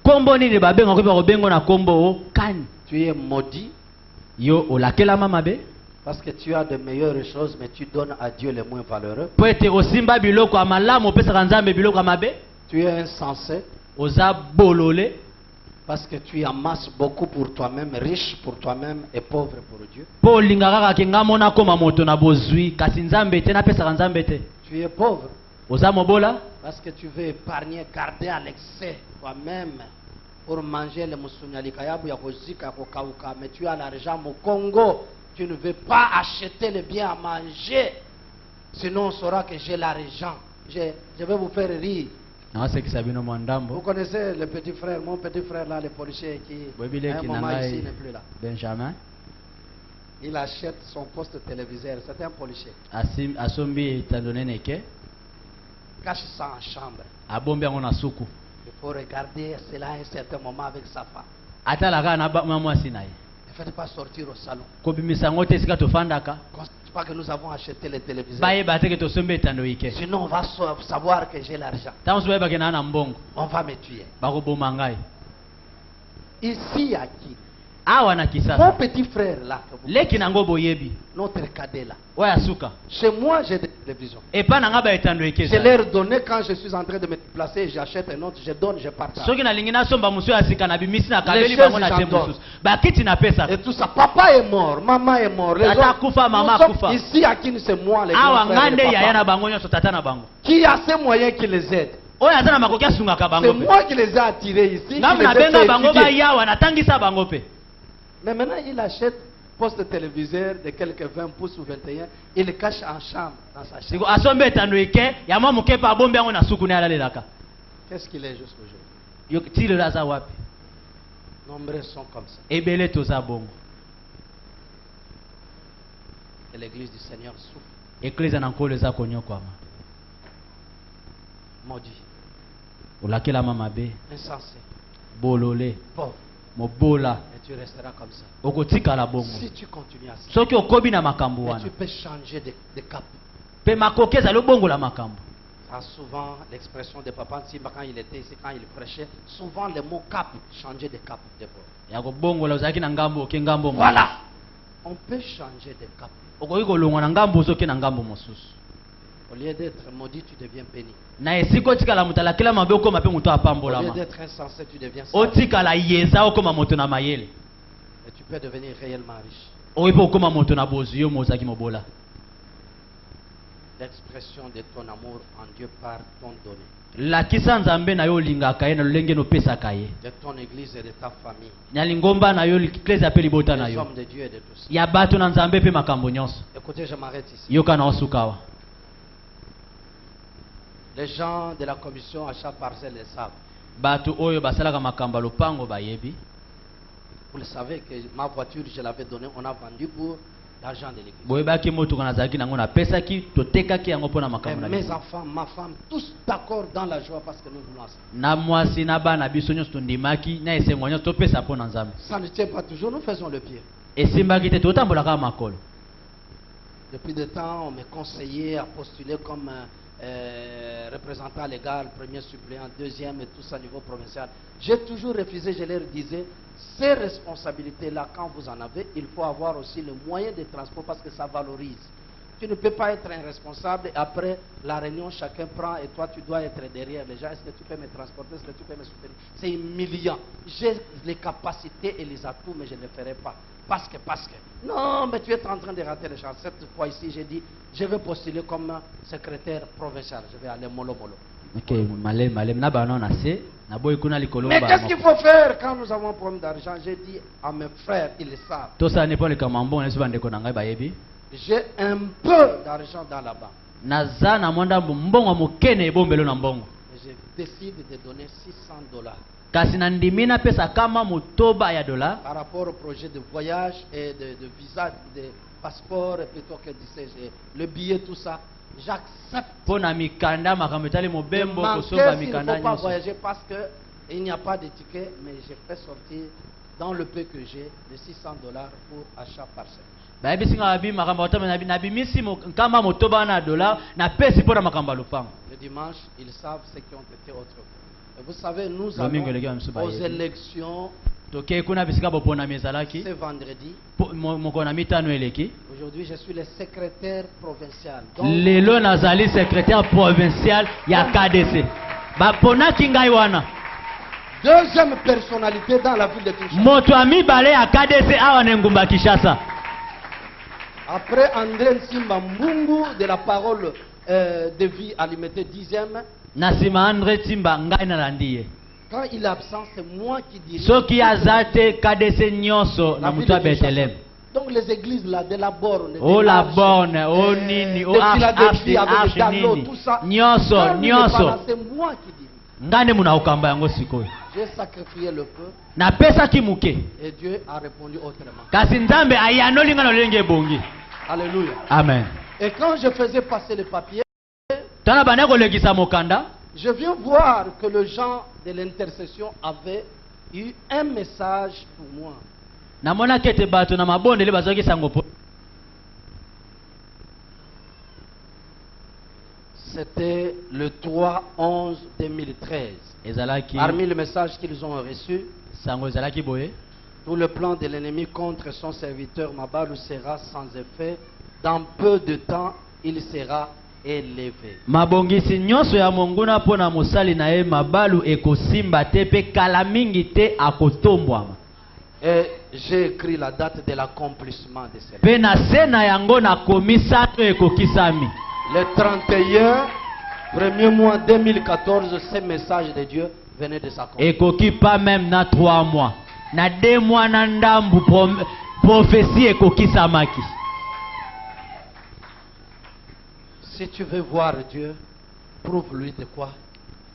Kombo nini babenga ko ba bengo na kombo kani? Tu es maudit. Yo olakela mama be? Parce que tu as de meilleures choses mais tu donnes à Dieu les moins valeureux. Po ete osimba biloko amalamu opesa nzambe biloko amabe? Tu es insensé. Oza bolole. Parce que tu amasses beaucoup pour toi-même, riche pour toi-même et pauvre pour Dieu. Po lingaka kenga mona koma moto na bozui kasi nzambe te na pesa nzambe te. Tu es pauvre. Oza mobola? Parce que tu veux épargner, garder à l'excès toi-même pour manger le musunyalika yabu ya kozika kokauka, mais tu as l'argent au Congo. Tu ne veux pas acheter le bien à manger. Sinon on saura que j'ai l'argent. Je vais vous faire rire. Vous connaissez le petit frère, mon petit frère là, le policier qui à un moment ici n'est plus là. Benjamin. Il achète son poste téléviseur, c'est un policier. Cache ça en chambre. Il faut regarder cela à un certain moment avec sa femme. Ne faites pas sortir au salon. Pas que nous avons acheté les téléviseurs. Sinon on va savoir que j'ai l'argent. On va me tuer. Ici à qui? Mon petit frère là, notre cadet là. Chez moi j'ai des télévisions. Je leur donne quand je suis en train de me déplacer, j'achète un autre, je donne, je partage. Et tout ça, papa est mort, maman est mort. Les autres, ici à qui c'est moi les grands. Qui a ces moyens qui les aident? C'est moi qui les ai attirés ici. Mais maintenant, il achète poste téléviseur de quelques 20 pouces ou 21, il le cache en chambre, dans sa chambre. Qu'est-ce qu'il est juste aujourd'hui? Nombreux sont comme ça. Et l'église du Seigneur souffre. Maudit. Insensé. Pauvre. Et tu resteras comme ça. Si tu continues à ça, tu peux changer de cap. Souvent, l'expression de Papa Nsimba quand il était ici, quand il prêchait, souvent le mot cap changeait de cap. Voilà. On peut changer de cap. Au lieu d'être maudit, tu deviens béni. na esika otikala moto alakela mabe okoma mpe moto Au lieu apambolama d'être insensé, tu deviens sage. otikala yeza okoma moto na mayele Et tu peux devenir réellement riche. oyo mpe okoma moto na bozwi yo mozalaki mobola. L'expression de ton amour en Dieu par ton donné. lakisa nzambe na yo olingaka ye na lolenge nopesaka ye De ton église et de ta famille. na lingomba na yo eklezia mpe libota na Des yo hommes de Dieu et de tous. ya bato na nzambe mpe makambo nyonso. Écoutez, je m'arrête ici. yoka na osuka awa Les gens de la commission achat parcelle le savent. bato oyo basalaka makambo ya lopango bayebi. Vous le savez que ma voiture, je l'avais donnée, on a vendu pour l'argent de l'église. boyebaki motuka nazalaki nango napesaki totekaki yango mpo na Et makambo na mes biso. enfants, ma femme, tous d'accord dans la joie parce que nous voulons ça. na mwasi na bana biso nyonso tondimaki na esengo nyonso topesa mpo na nzambe. Ça ne tient pas toujours, nous faisons le pied. esimbaki te totambolaka makolo. Depuis des temps, on m'a conseillé à postuler comme représentant légal, premier suppléant, deuxième et tout ça au niveau provincial. J'ai toujours refusé, je leur disais, ces responsabilités-là, quand vous en avez, il faut avoir aussi le moyen de transport parce que ça valorise. Tu ne peux pas être un responsable et après la réunion, chacun prend et toi tu dois être derrière les gens. Est-ce que tu peux me transporter? Est-ce que tu peux me soutenir? C'est humiliant. J'ai les capacités et les atouts, mais je ne le ferai pas. Parce que. Non, mais tu es en train de rater les chances. Cette fois-ci, j'ai dit, je vais postuler comme secrétaire provincial. Je vais aller mollo. ok malem na bana na se na boyi kuna likolo Mais qu'est-ce qu'il faut faire quand nous avons un problème d'argent? J'ai dit à mes frères, ils le savent. tosala ne mpo lekama mbongo na biso bandeko na ngai bayebi. J'ai un peu d'argent dans la banque. naza na mwa ndambo mbongo mokene ebombelo na mbongo. Et je décide de donner $600 kasi na ndimi napesa kama motoba ya dola par rapport au projet de voyage et de visa, de passeport, et plutôt que le billet, tout ça. J'accepte. mpo na mikanda makambo etali De mobembo manquer kosomba s'il ne mikanda faut pas nyonso. voyager parce qu'il n'y a pas de ticket, mais j'ai fait sortir dans le peu que j'ai de $600 pour achat parcelle. bayebisi nga babi makambo atama nabimisi nkamba motoba na dola napesi mpo na makambo ya lopango. Le dimanche, ils savent ce qui ont été autrefois. Et vous savez, nous Domingue, allons les gars, monsieur aux Baye. élections tokei kuna bisika boponami ezalaki ce vendredi. mokolo na mitano eleki. Aujourd'hui, je suis le secrétaire provincial. Donc, lelo nazali secrétaire provincial ya KDC baponaki ngai wana deuxième personnalité dans la ville de Kinshasa. moto ya mibale ya KDC awa na engumba Kinshasa. Après André Nsimba Mbungu de la parole de vie alimentée 10e, na nsima Andre Timba ngai nalandi ye. quand il est absent, c'est moi qui dirige. soki aza te KDC nyonso la na ville moto ya de Kinshasa. Betelem. Donc les églises là, de la borne, de o la l'Arche, borne o nini o de Philadelphie arche avec le galop, nini tout ça. nyonso Quand il est pas nyonso là, c'est moi qui dirige. ngai nde muna okamba yango sikoyo. J'ai sacrifié le peu napesaki moke et Dieu a répondu autrement. kasi nzambe ayanoli ngai na lolenge ebongi. Alléluia. Amen. Et quand je faisais passer le papier, tana banda kolekisa mokanda je viens voir que le gens de l'intercession avaient eu un message pour moi. namonaki ete bato na mabondeli bazwaki sango po. C'était le 3/11/2013. ezalaki Parmi les messages qu'ils ont reçus, sango ezalaki boye tout le plan de l'ennemi contre son serviteur Mabalou sera sans effet. Dans peu de temps, il sera élevé. mabongisi nyonso ya monguna mpo na mosali na ye mabalu ekosimba te mpe kala mingi te akotombwama. Et j'ai écrit la date de l'accomplissement de cela. mpe na se na yango nakomi santo ekokisami. Le 31, premier mois 2014, ce message de Dieu venait de s'accomplir. ekoki pas même na 3 mois na 2 mois na ndambu prophétie ekokisamaki. Si tu veux voir Dieu, prouve-lui de quoi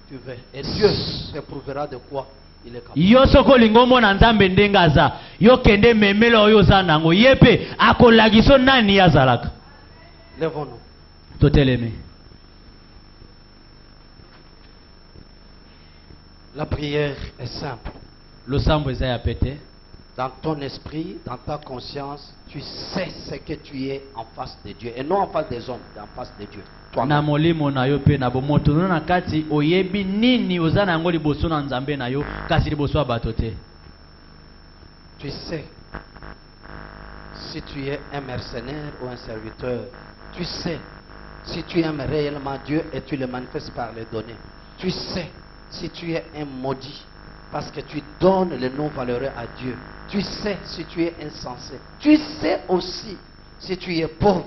tu veux. Et Dieu te prouvera de quoi il est capable. yo soki olingi omona nzambe ndenge aza yo kende memela oyo oza nango ye mpe akolakisa nani ye azalaka. Lèvons-nous. totelemi. La prière est simple. losambo eza ya pete. Dans ton esprit, dans ta conscience, tu sais ce que tu es en face de Dieu. Et non en face des hommes, mais en face de Dieu. na Toi-même. molimo na yo mpe na bomoto no na kati oyebi nini oza na yango liboso na nzambe na yo kasi liboso ya bato te. Tu sais si tu es un mercenaire ou un serviteur. Tu sais si tu aimes réellement Dieu et tu le manifestes par les données. Tu sais si tu es un maudit parce que tu donnes le nom valeureux à Dieu. Tu sais si tu es insensé. Tu sais aussi si tu es pauvre.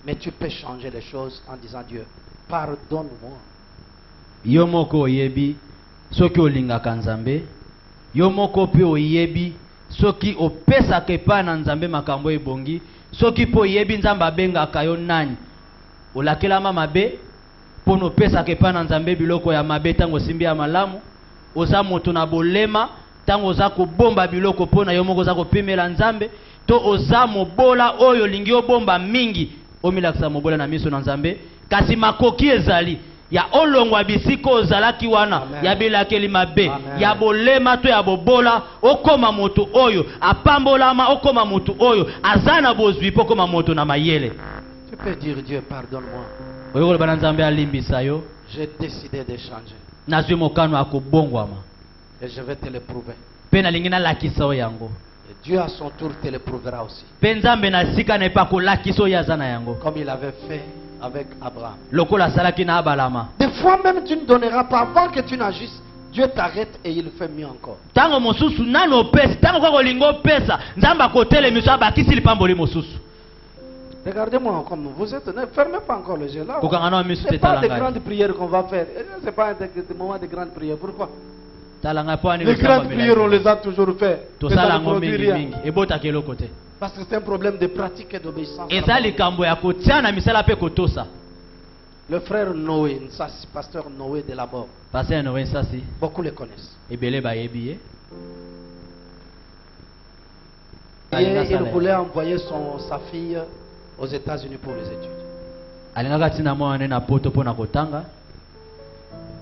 Mais tu peux changer les choses en disant Dieu, pardonne-moi. Yo moko oyebi soki olingaka Nzambe, yo moko pe oyebi soki opesaka epai na Nzambe makambo ebongi, soki po oyebi Nzambe abengaka yo nani, olakelama mabe mpo opesaka epai na Nzambe biloko ya mabe ntango osimbi ya malamu, oza moto na bolema ntango oza kobomba biloko mpo na yo moko oza kopimela Nzambe, to oza mobola oyo olingi obomba mingi omilakisa mobola na miso na Nzambe, kasi makoki ezali ya olongwa bisiko ozalaki wana. Amen. Ya bilakeli mabe. Amen. Ya bolema to ya bobola okoma moto oyo apambolama, okoma moto oyo azana bozwi po koma moto na mayele. Tu peux dire Dieu pardonne-moi. Oyoko bana Nzambe alimbisa yo. J'ai décidé de changer. Nazwi mokano akobongwama. Et je vais te le prouver. Pe nalingi nalakisa oyo yango. Et Dieu à son tour te le prouvera aussi. Pe Nzambe na sika na epa kolakisa oyo azana yango. Comme il avait fait avec Abraham. Lokola salaki na Abalama. Des fois même tu ne donneras pas avant que tu n'agisses. Dieu t'arrête et il fait mieux encore. Tango mosusu nano pesa, tango kwa kolingo pesa, Nzamba kotele miso abakisi lipamboli mosusu. Regardez-moi comme vous êtes, ne fermez pas encore les yeux là. C'est pas des grandes prières qu'on va faire. C'est pas des moments de grandes prières. Pourquoi? Les grandes prières on les a toujours fait. Parce que c'est un problème de pratique et d'obéissance. Le frère Noé, pasteur Noé de la mort. Beaucoup le connaissent. Et il voulait envoyer sa fille aux États-Unis pour les études.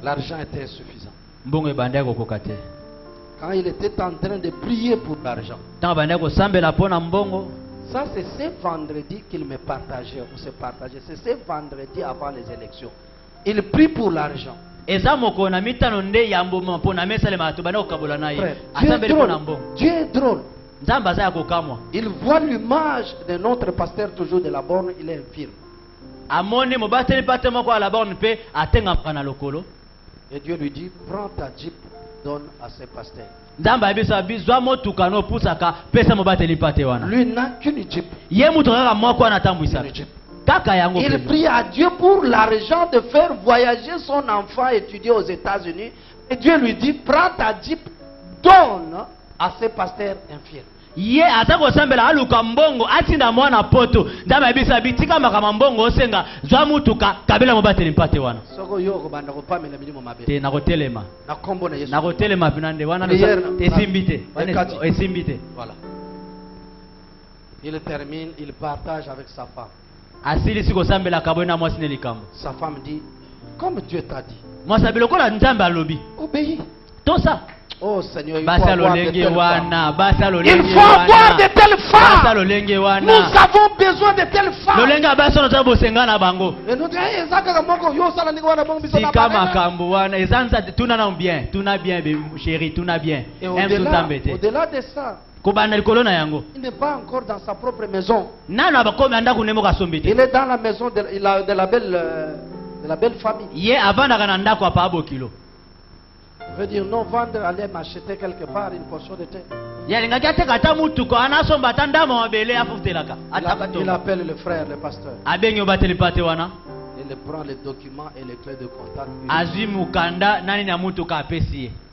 L'argent était insuffisant. Quand il était en train de prier pour l'argent, ça c'est ce vendredi qu'il me partageait, on se partageait. C'est ce vendredi avant les élections. Il prie pour l'argent. Dieu est drôle. Il voit l'image de notre pasteur toujours de la borne, il est infirme. Et Dieu lui dit, prends ta jeep, donne à ce pasteur. Lui n'a qu'une jeep. Il prie à Dieu pour l'argent de faire voyager son enfant étudier aux États-Unis. Et Dieu lui dit, prends ta jeep, donne à ce pasteur infirme. Ye atako sambela aluka mbongo atinda mwana poto ndama bisa bitika makama mbongo osenga zwa mutuka kabela mobateli mpate wana soko yoko banda ko pamela milimo mabe te nakotelema na kombo na Yesu nakotelema pinande wana esimbite esimbite. Voilà, il termine, il partage avec sa femme. Asili siko sambela kabona mwasi nelikambo. Sa femme dit, comme Dieu t'a dit. Mwasa bilokola nzamba alobi obéis to ça. Oh Seigneur, il faut avoir de telles femmes. Il faut avoir de telles femmes. Nous avons besoin de telles femmes. Et nous au-delà de ça, il n'est pas encore dans sa propre maison. Il est dans la maison de la belle famille. Veut dire non vendre, aller m'acheter quelque part une portion de terre. Il appelle le frère, le pasteur. Il prend les documents et les clés de contact.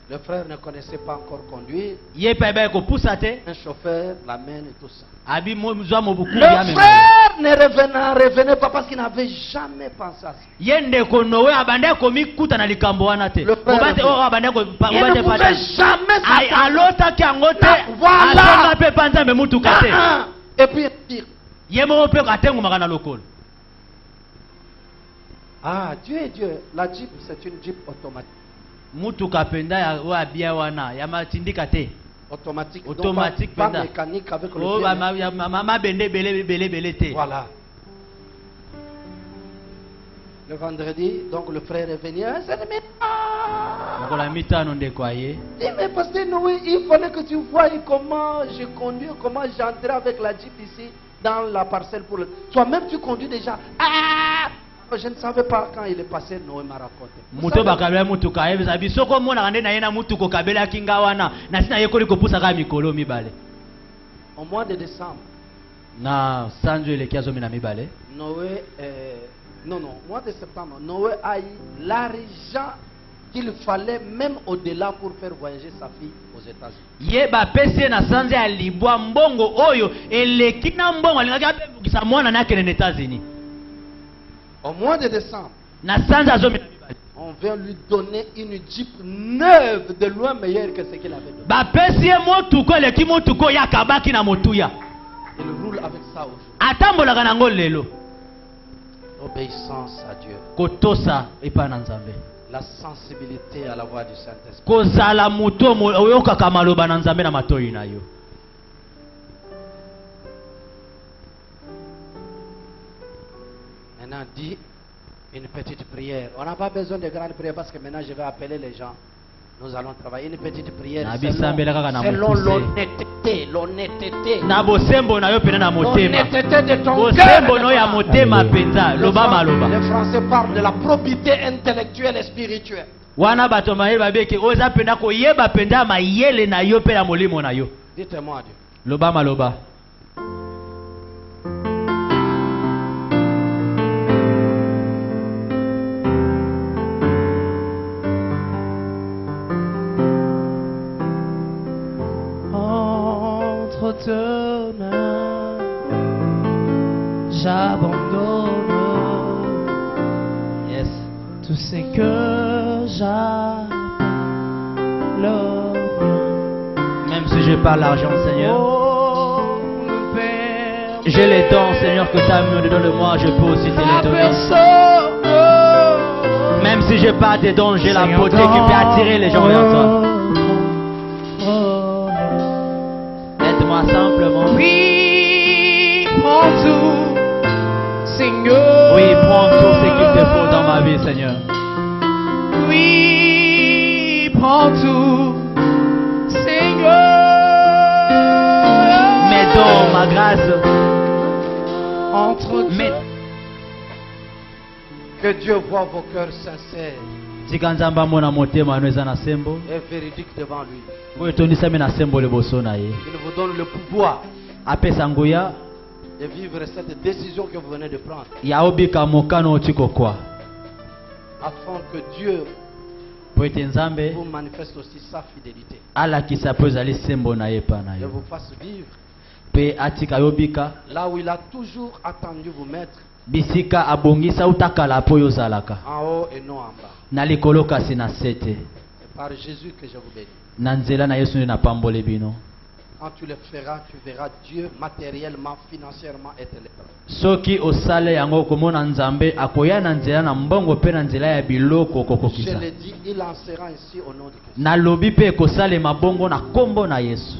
Le frère ne connaissait pas encore conduire. Un chauffeur l'amène et tout ça. Le frère ne revenait pas parce qu'il n'avait jamais pensé à ça. Le frère il ne pouvait jamais et puis pire. Ah, Dieu est Dieu. La Jeep, c'est une Jeep automatique. Automatique, pas mécanique avec le pied. Voilà. Le vendredi, donc le frère est venu. Mais pasteur Noé, il fallait que tu voies comment je conduis, comment j'entre avec la Jeep ici dans la parcelle pour le... Toi-même tu conduis déjà. Je ne savais pas quand il est passé, Noé m'a raconté. Muto bakabela mutuka yebisa bisoko mona kande na yena mutuko kabela kinga wana na sina yekoli kopusa ka mikolo mibale. Au mois de décembre. Na sanjo ile kiazo mina mibale. Noé, non, mois de septembre, Noé a eu l'argent qu'il fallait même au-delà pour faire voyager sa fille aux États-Unis. Yeba pese na sanze alibwa mbongo oyo eleki na mbongo alingaka bebukisa mwana na kene États-Unis. Au mois de décembre, Na sanze azomina mibale. on vient lui donner une Jeep neuve de loin meilleure que ce qu'il avait donné. Ba pese motuko eleki motuko ya kabaki na motuya. Il roule avec ça aujourd'hui. Atambolaka nango lelo. Obéissance à Dieu. Kotosa epa na Nzambe. La sensibilité à la voix du Saint-Esprit. Kozala muto oyokaka maloba na Nzambe na matoyi na yo. Maintenant, dit une petite prière. On n'a pas besoin de grandes prières parce que maintenant je vais appeler les gens. Nous allons travailler une petite prière selon l'honnêteté. L'honnêteté. Na bosembo na yo pena na motema. L'honnêteté de ton Bosembo cœur. no ya motema penza loba maloba. Les Français parlent de la probité intellectuelle et spirituelle. Wana bato mayele babeke oza pena ko yeba penza mayele na yo pena molimo na yo. Dites-moi Dieu. Loba maloba. Entre tes mains, j'abandonne. Yes. Tout ce que j'appelle le mien. Même si j'ai pas l'argent, Seigneur. Oh, le Père, J'ai les dons, Seigneur, que tu as mis dedans de moi, je peux aussi te la les donner. personne. Même si j'ai pas de dons, j'ai la beauté qui peut attirer les gens vers toi. Aide-moi simplement. Oui, prends tout, Seigneur. Oui, prends tout ce qu'il te faut dans ma vie, Seigneur. Oui, prends tout, Seigneur. Mes dons, ma grâce. Entre Mes... Que Dieu voit vos cœurs sincères Tika Nzambe amona motema no eza na sembo. et véridiques devant lui. Oyo etondisami na sembo liboso na ye. Il vous donne le pouvoir Apesa nguya de vivre cette décision que vous venez de prendre. ya obika mokano oti kokwa. Afin que Dieu Po ete Nzambe vous manifeste aussi sa fidélité. alakisa po ezali sembo na ye pa na Et yo. vous fasse vivre Pe atika yo bika là où il a toujours attendu vous mettre, bisika abongisa utakala po yo zalaka. en haut et non en bas. Na likolo kasi na sete. C'est par Jésus que je vous bénis. Na nzela na Yesu na pambole bino. Quand tu le feras, tu verras Dieu matériellement, financièrement et intellectuellement. Soki osale yango komona Nzambe akoya na nzela na mbongo pe na nzela ya biloko Je kokokisa. l'ai dit, il en sera ainsi au nom de Christ. Na lobi pe kosale mabongo na kombo na Yesu.